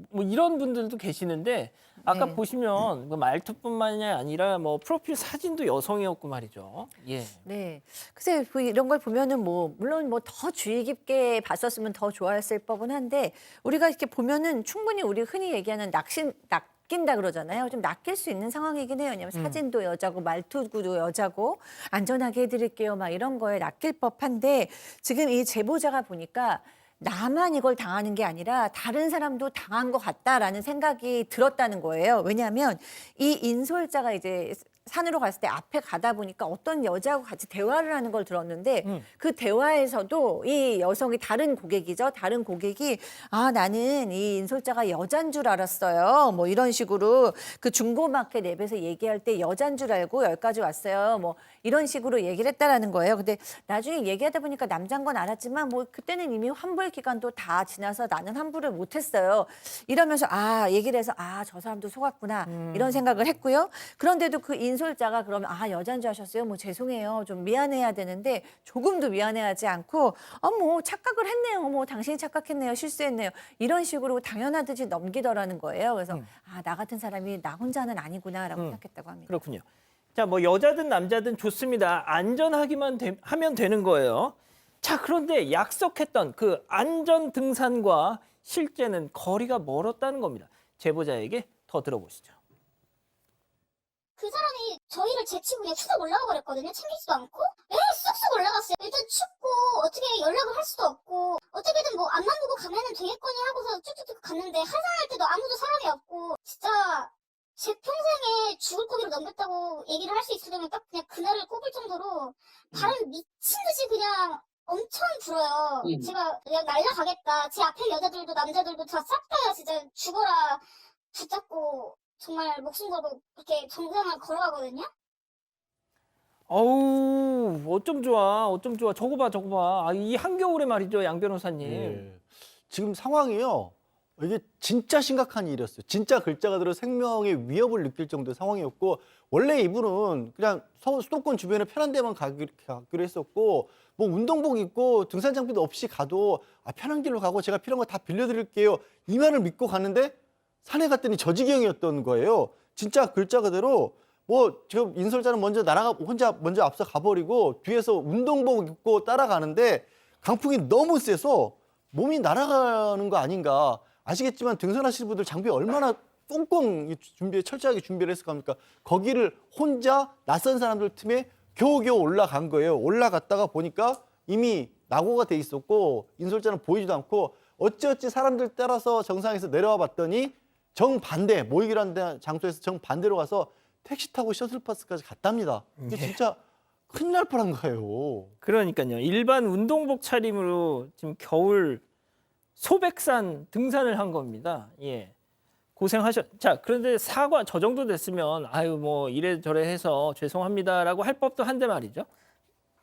뭐 이런 분들도 계시는데 아까 네. 보시면 그 말투뿐만이 아니라 뭐 프로필 사진도 여성이었고 말이죠. 예. 네. 글쎄, 이런 걸 보면은 뭐, 물론 뭐 더 주의 깊게 봤었으면 더 좋았을 법은 한데, 우리가 이렇게 보면은 충분히 우리 흔히 얘기하는 낚인다 그러잖아요. 좀 낚일 수 있는 상황이긴 해요. 왜냐면 사진도 여자고, 말투도 여자고, 안전하게 해드릴게요. 막 이런 거에 낚일 법한데, 지금 이 제보자가 보니까 나만 이걸 당하는 게 아니라 다른 사람도 당한 것 같다라는 생각이 들었다는 거예요. 왜냐하면 이 인솔자가 이제 산으로 갔을 때 앞에 가다 보니까 어떤 여자하고 같이 대화를 하는 걸 들었는데 그 대화에서도 이 여성이 다른 고객이죠. 다른 고객이 나는 이 인솔자가 여잔 줄 알았어요. 뭐 이런 식으로 그 중고마켓 앱에서 얘기할 때 여잔 줄 알고 여기까지 왔어요. 뭐 이런 식으로 얘기를 했다라는 거예요. 근데 나중에 얘기하다 보니까 남자인 건 알았지만 뭐 그때는 이미 환불 기간도 다 지나서 나는 환불을 못했어요. 이러면서 얘기를 해서 저 사람도 속았구나 이런 생각을 했고요. 그런데도 그 인솔자가 그러면 여자인 줄 아셨어요? 뭐 죄송해요. 좀 미안해야 되는데 조금도 미안해하지 않고 뭐 착각을 했네요. 뭐 당신이 착각했네요. 실수했네요. 이런 식으로 당연하듯이 넘기더라는 거예요. 그래서 나 같은 사람이 나 혼자는 아니구나라고 생각했다고 합니다. 그렇군요. 자, 뭐 여자든 남자든 좋습니다. 안전하기만 하면 되는 거예요. 자, 그런데 약속했던 그 안전 등산과 실제는 거리가 멀었다는 겁니다. 제보자에게 더 들어보시죠. 그 사람이 저희를 제치고 그냥 쑥 올라가 버렸거든요. 챙기지도 않고. 쑥쑥 올라갔어요. 일단 춥고 어떻게 연락을 할 수도 없고 어떻게든 뭐 앞만 보고 가면은 되겠거니 하고서 쭉쭉쭉 갔는데 하산할 때도 아무도 사람이 없고 진짜 제 평생에 죽을 고비로 넘겼다고 얘기를 할 수 있으려면 딱 그냥 그날을 꼽을 정도로 바람 미친 듯이 그냥 엄청 불어요. 제가 그냥 날려가겠다. 제 앞에 여자들도 남자들도 다 싹 다 진짜 죽어라 붙잡고 정말 목숨 걸고 그렇게 정상을 걸어가거든요. 어우, 어쩜 좋아, 어쩜 좋아. 저거 봐, 저거 봐. 아, 이 한겨울에 말이죠, 양 변호사님. 예. 지금 상황이요. 이게 진짜 심각한 일이었어요. 진짜 글자가 들어 생명의 위협을 느낄 정도의 상황이었고 원래 이분은 그냥 서울 수도권 주변에 편한 데만 가기로 했었고 뭐 운동복 입고 등산 장비도 없이 가도 편한 길로 가고 제가 필요한 거 다 빌려드릴게요. 이 말을 믿고 갔는데 산에 갔더니 저지경이었던 거예요. 진짜 글자 그대로 뭐 지금 인솔자는 혼자 먼저 앞서 가버리고 뒤에서 운동복 입고 따라가는데 강풍이 너무 세서 몸이 날아가는 거 아닌가. 아시겠지만 등산하시는 분들 장비 얼마나 꽁꽁 철저하게 준비를 했을 겁니까? 거기를 혼자 낯선 사람들 틈에 겨우겨우 올라간 거예요. 올라갔다가 보니까 이미 낙오가 돼 있었고 인솔자는 보이지도 않고 어찌어찌 사람들 따라서 정상에서 내려와 봤더니 정반대 모이기로 한 장소에서 정반대로 가서 택시 타고 셔틀버스까지 갔답니다. 이게 진짜 큰일 날 뻔한 거예요. 그러니까요. 일반 운동복 차림으로 지금 겨울 소백산 등산을 한 겁니다. 예. 자, 그런데 사과 저 정도 됐으면 아유 뭐 이래저래 해서 죄송합니다라고 할 법도 한데 말이죠.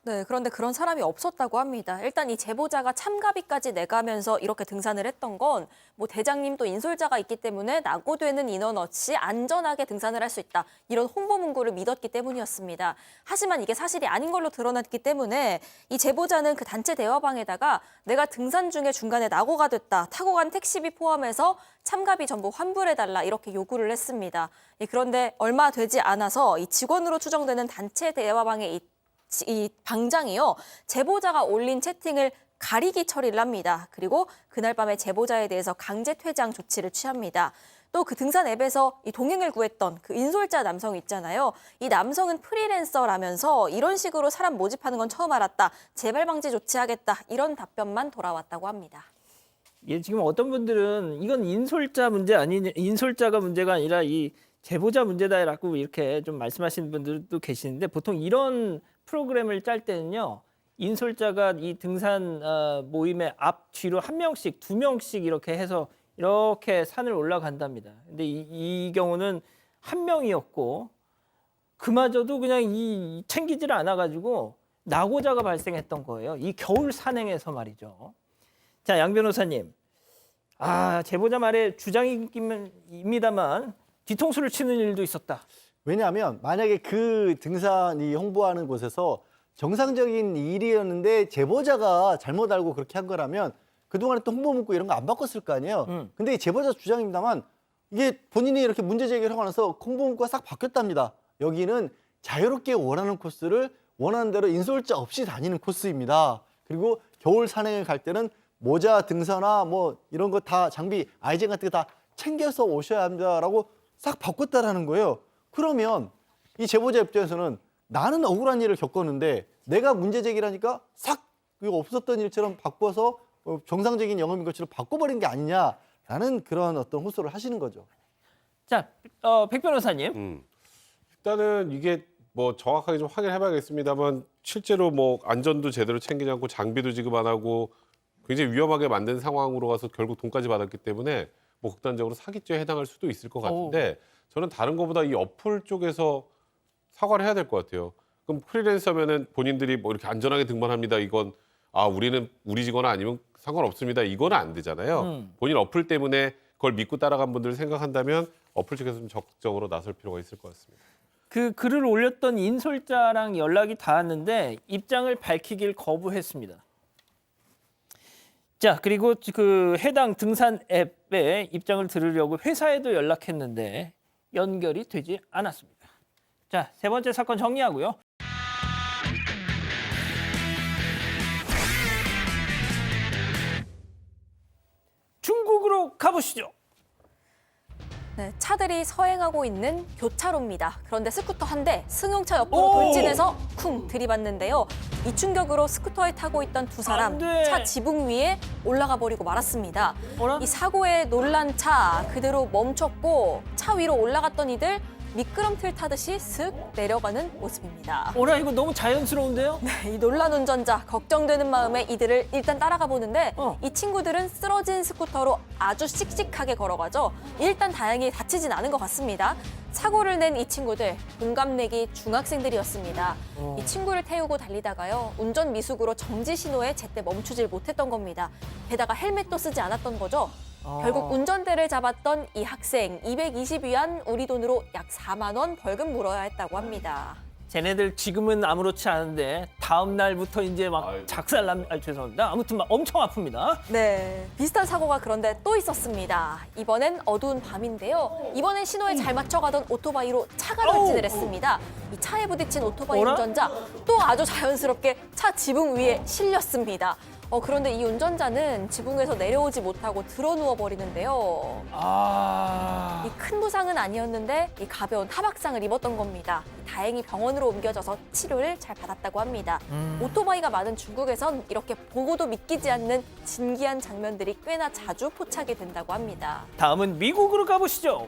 네, 그런데 그런 사람이 없었다고 합니다. 일단 이 제보자가 참가비까지 내가면서 이렇게 등산을 했던 건 뭐 대장님도 인솔자가 있기 때문에 낙오되는 인원 없이 안전하게 등산을 할 수 있다. 이런 홍보 문구를 믿었기 때문이었습니다. 하지만 이게 사실이 아닌 걸로 드러났기 때문에 이 제보자는 그 단체 대화방에다가 내가 등산 중에 중간에 낙오가 됐다. 타고 간 택시비 포함해서 참가비 전부 환불해달라 이렇게 요구를 했습니다. 그런데 얼마 되지 않아서 이 직원으로 추정되는 단체 대화방에 이 방장이요. 제보자가 올린 채팅을 가리기 처리를 합니다. 그리고 그날 밤에 제보자에 대해서 강제 퇴장 조치를 취합니다. 또 그 등산 앱에서 이 동행을 구했던 그 인솔자 남성 있잖아요. 이 남성은 프리랜서라면서 이런 식으로 사람 모집하는 건 처음 알았다. 재발 방지 조치하겠다. 이런 답변만 돌아왔다고 합니다. 예, 지금 어떤 분들은 이건 인솔자 문제 인솔자가 문제가 아니라 이 제보자 문제다라고 이렇게 좀 말씀하시는 분들도 계시는데 보통 이런 프로그램을 짤 때는요. 인솔자가 이 등산 모임의 앞 뒤로 한 명씩, 두 명씩 이렇게 해서 이렇게 산을 올라간답니다. 근데 이 경우는 한 명이었고 그마저도 그냥 챙기지를 않아가지고 낙오자가 발생했던 거예요. 이 겨울 산행에서 말이죠. 자, 양 변호사님. 제보자 말에 주장입니다만 뒤통수를 치는 일도 있었다. 왜냐하면 만약에 그 등산이 홍보하는 곳에서 정상적인 일이었는데 제보자가 잘못 알고 그렇게 한 거라면 그동안에 또 홍보 문구 이런 거 안 바꿨을 거 아니에요. 근데 이 제보자 주장입니다만 이게 본인이 이렇게 문제 제기를 하고 나서 홍보 문구가 싹 바뀌었답니다. 여기는 자유롭게 원하는 코스를 원하는 대로 인솔자 없이 다니는 코스입니다. 그리고 겨울 산행을 갈 때는 모자, 등산화 뭐 이런 거 다 장비, 아이젠 같은 거 다 챙겨서 오셔야 합니다라고 싹 바꿨다라는 거예요. 그러면 이 제보자 입장에서는 나는 억울한 일을 겪었는데 내가 문제 제기를 하니까 싹 이거 없었던 일처럼 바꿔서 정상적인 영업인 것처럼 바꿔버린 게 아니냐라는 그런 어떤 호소를 하시는 거죠. 자, 백 변호사님. 일단은 이게 뭐 정확하게 좀 확인해봐야겠습니다만 실제로 뭐 안전도 제대로 챙기지 않고 장비도 지급 안 하고 굉장히 위험하게 만든 상황으로 가서 결국 돈까지 받았기 때문에 뭐 극단적으로 사기죄에 해당할 수도 있을 것 같은데 저는 다른 것보다 이 어플 쪽에서 사과를 해야 될 것 같아요. 그럼 프리랜서면은 본인들이 뭐 이렇게 안전하게 등반합니다. 이건 우리는 우리 직원 아니면 상관없습니다. 이거는 안 되잖아요. 본인 어플 때문에 그걸 믿고 따라간 분들을 생각한다면 어플 측에서 좀 적극적으로 나설 필요가 있을 것 같습니다. 그 글을 올렸던 인솔자랑 연락이 닿았는데 입장을 밝히길 거부했습니다. 자, 그리고 그 해당 등산 앱의 입장을 들으려고 회사에도 연락했는데 연결이 되지 않았습니다. 자, 세 번째 사건 정리하고요. 중국 가보시죠. 네, 차들이 서행하고 있는 교차로입니다. 그런데 스쿠터 한 대 승용차 옆으로 오! 돌진해서 쿵 들이받는데요. 이 충격으로 스쿠터에 타고 있던 두 사람 안 돼. 차 지붕 위에 올라가 버리고 말았습니다. 어라? 이 사고에 놀란 차 그대로 멈췄고 차 위로 올라갔던 이들 미끄럼틀 타듯이 슥 내려가는 모습입니다. 오라 이거 너무 자연스러운데요? 이 놀란 운전자 걱정되는 마음에 이들을 일단 따라가 보는데 이 친구들은 쓰러진 스쿠터로 아주 씩씩하게 걸어가죠. 일단 다행히 다치진 않은 것 같습니다. 사고를 낸 이 친구들 동갑내기 중학생들이었습니다. 이 친구를 태우고 달리다가요. 운전 미숙으로 정지 신호에 제때 멈추질 못했던 겁니다. 게다가 헬멧도 쓰지 않았던 거죠. 결국 운전대를 잡았던 이 학생 220위안 우리 돈으로 약 4만 원 벌금 물어야 했다고 합니다. 쟤네들 지금은 아무렇지 않은데 다음 날부터 이제 막 아이고. 작살납니다. 죄송합니다. 아무튼 막 엄청 아픕니다. 네, 비슷한 사고가 그런데 또 있었습니다. 이번엔 어두운 밤인데요. 이번엔 신호에 잘 맞춰가던 오토바이로 차가 돌진을 했습니다. 이 차에 부딪힌 오토바이 어라? 운전자 또 아주 자연스럽게 차 지붕 위에 실렸습니다. 그런데 이 운전자는 지붕에서 내려오지 못하고 드러누워 버리는데요. 아, 이 큰 부상은 아니었는데 이 가벼운 타박상을 입었던 겁니다. 다행히 병원으로 옮겨져서 치료를 잘 받았다고 합니다. 오토바이가 많은 중국에선 이렇게 보고도 믿기지 않는 진기한 장면들이 꽤나 자주 포착이 된다고 합니다. 다음은 미국으로 가보시죠.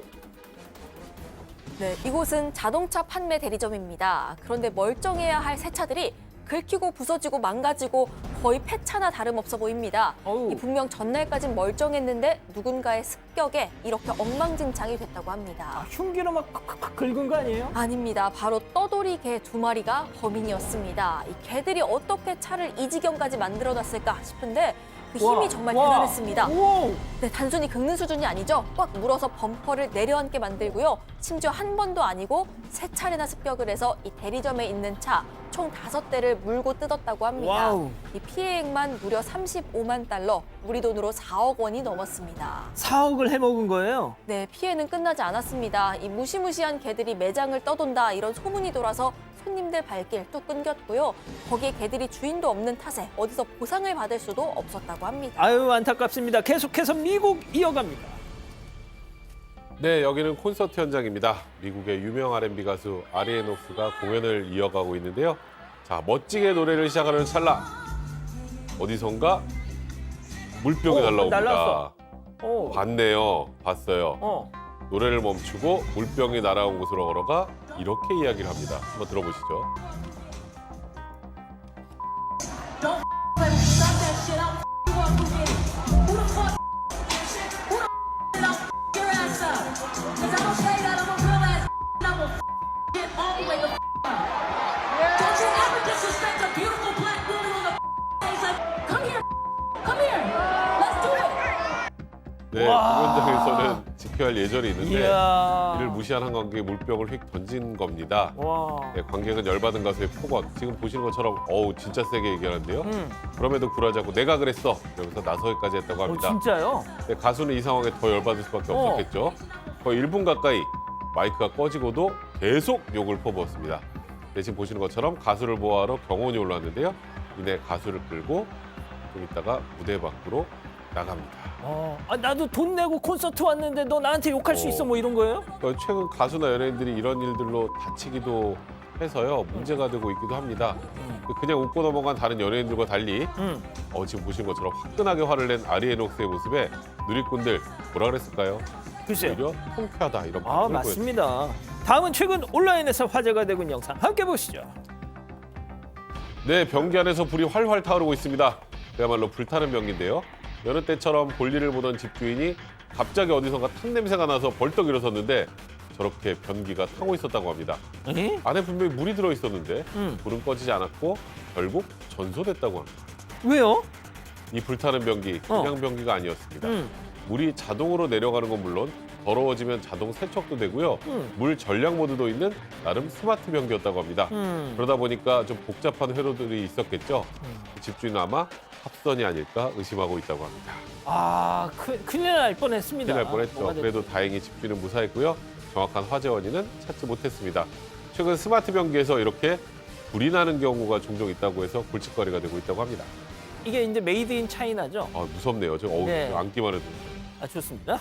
네, 이곳은 자동차 판매 대리점입니다. 그런데 멀쩡해야 할 새 차들이 긁히고 부서지고 망가지고 거의 폐차나 다름없어 보입니다. 어우. 이 분명 전날까진 멀쩡했는데 누군가의 습격에 이렇게 엉망진창이 됐다고 합니다. 흉기로 막 콱콱콱 긁은 거 아니에요? 아닙니다. 바로 떠돌이 개 2마리가 범인이었습니다. 이 개들이 어떻게 차를 이 지경까지 만들어놨을까 싶은데 그 힘이 와, 정말 와. 대단했습니다. 우와. 네, 단순히 긁는 수준이 아니죠. 꽉 물어서 범퍼를 내려앉게 만들고요. 심지어 한 번도 아니고 3차례나 습격을 해서 이 대리점에 있는 차 총 5대를 물고 뜯었다고 합니다. 와우. 이 피해액만 무려 35만 달러, 우리 돈으로 4억 원이 넘었습니다. 4억을 해먹은 거예요. 네, 피해는 끝나지 않았습니다. 이 무시무시한 개들이 매장을 떠돈다 이런 소문이 돌아서 손님들 발길 뚝 끊겼고요. 거기에 개들이 주인도 없는 탓에 어디서 보상을 받을 수도 없었다고 합니다. 아유, 안타깝습니다. 계속해서 미국 이어갑니다. 네, 여기는 콘서트 현장입니다. 미국의 유명 R&B 가수 아리 에녹스가 공연을 이어가고 있는데요. 자, 멋지게 노래를 시작하는 찰나 어디선가 물병이 날라옵니다. 날라왔어. 오. 봤네요. 봤어요. 노래를 멈추고 물병이 날아온 곳으로 걸어가 이렇게 이야기를 합니다. 한번 들어보시죠. 네, 공연장에서는 지켜야 할 예절이 있는데 이야. 이를 무시한 한 관객이 물병을 휙 던진 겁니다. 와. 네, 관객은 열받은 가수의 폭언, 지금 보시는 것처럼 어우 진짜 세게 얘기하는데요. 그럼에도 굴하지 않고 내가 그랬어 이러면서 나서기까지 했다고 합니다. 진짜요? 네, 가수는 이 상황에 더 열받을 수밖에 없었겠죠. 거의 1분 가까이 마이크가 꺼지고도 계속 욕을 퍼부었습니다. 대신 보시는 것처럼 가수를 보호하러 경호원이 올라왔는데요. 이내 가수를 끌고 좀 있다가 무대 밖으로 나갑니다. 나도 돈 내고 콘서트 왔는데 너 나한테 욕할 수 있어 뭐 이런 거예요? 최근 가수나 연예인들이 이런 일들로 다치기도 해서요 문제가 되고 있기도 합니다. 그냥 웃고 넘어간 다른 연예인들과 달리 지금 보시는 것처럼 화끈하게 화를 낸 아리 에녹스의 모습에 누리꾼들 뭐라 그랬을까요? 글쎄요. 오히려 통쾌하다 이런 반응을 보였습니다. 맞습니다. 다음은 최근 온라인에서 화제가 되고 있는 영상 함께 보시죠. 네, 변기 안에서 불이 활활 타오르고 있습니다. 그야말로 불타는 변기인데요. 여느 때처럼 볼일을 보던 집주인이 갑자기 어디선가 탄 냄새가 나서 벌떡 일어섰는데 저렇게 변기가 타고 있었다고 합니다. 에? 안에 분명히 물이 들어있었는데 불은 꺼지지 않았고 결국 전소됐다고 합니다. 왜요? 이 불타는 변기 그냥 변기가 아니었습니다. 음. 물이 자동으로 내려가는 건 물론 더러워지면 자동 세척도 되고요. 물 전량 모드도 있는 나름 스마트 변기였다고 합니다. 그러다 보니까 좀 복잡한 회로들이 있었겠죠. 집주인은 아마 합선이 아닐까 의심하고 있다고 합니다. 큰일 날 뻔했습니다. 큰일 날 뻔했죠. 뭐가 그래도 다행히 집주인은 무사했고요. 정확한 화재 원인은 찾지 못했습니다. 최근 스마트 변기에서 이렇게 불이 나는 경우가 종종 있다고 해서 골칫거리가 되고 있다고 합니다. 이게 이제 메이드 인 차이나죠? 무섭네요. 저 네. 안기만 해도. 좋습니다.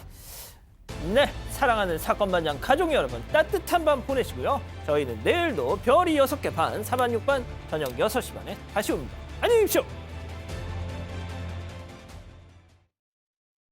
네, 사랑하는 사건반장 가족 여러분, 따뜻한 밤 보내시고요. 저희는 내일도 별이 6개 반, 4반 6반 저녁 6시 반에 다시 옵니다. 안녕히 계십시오.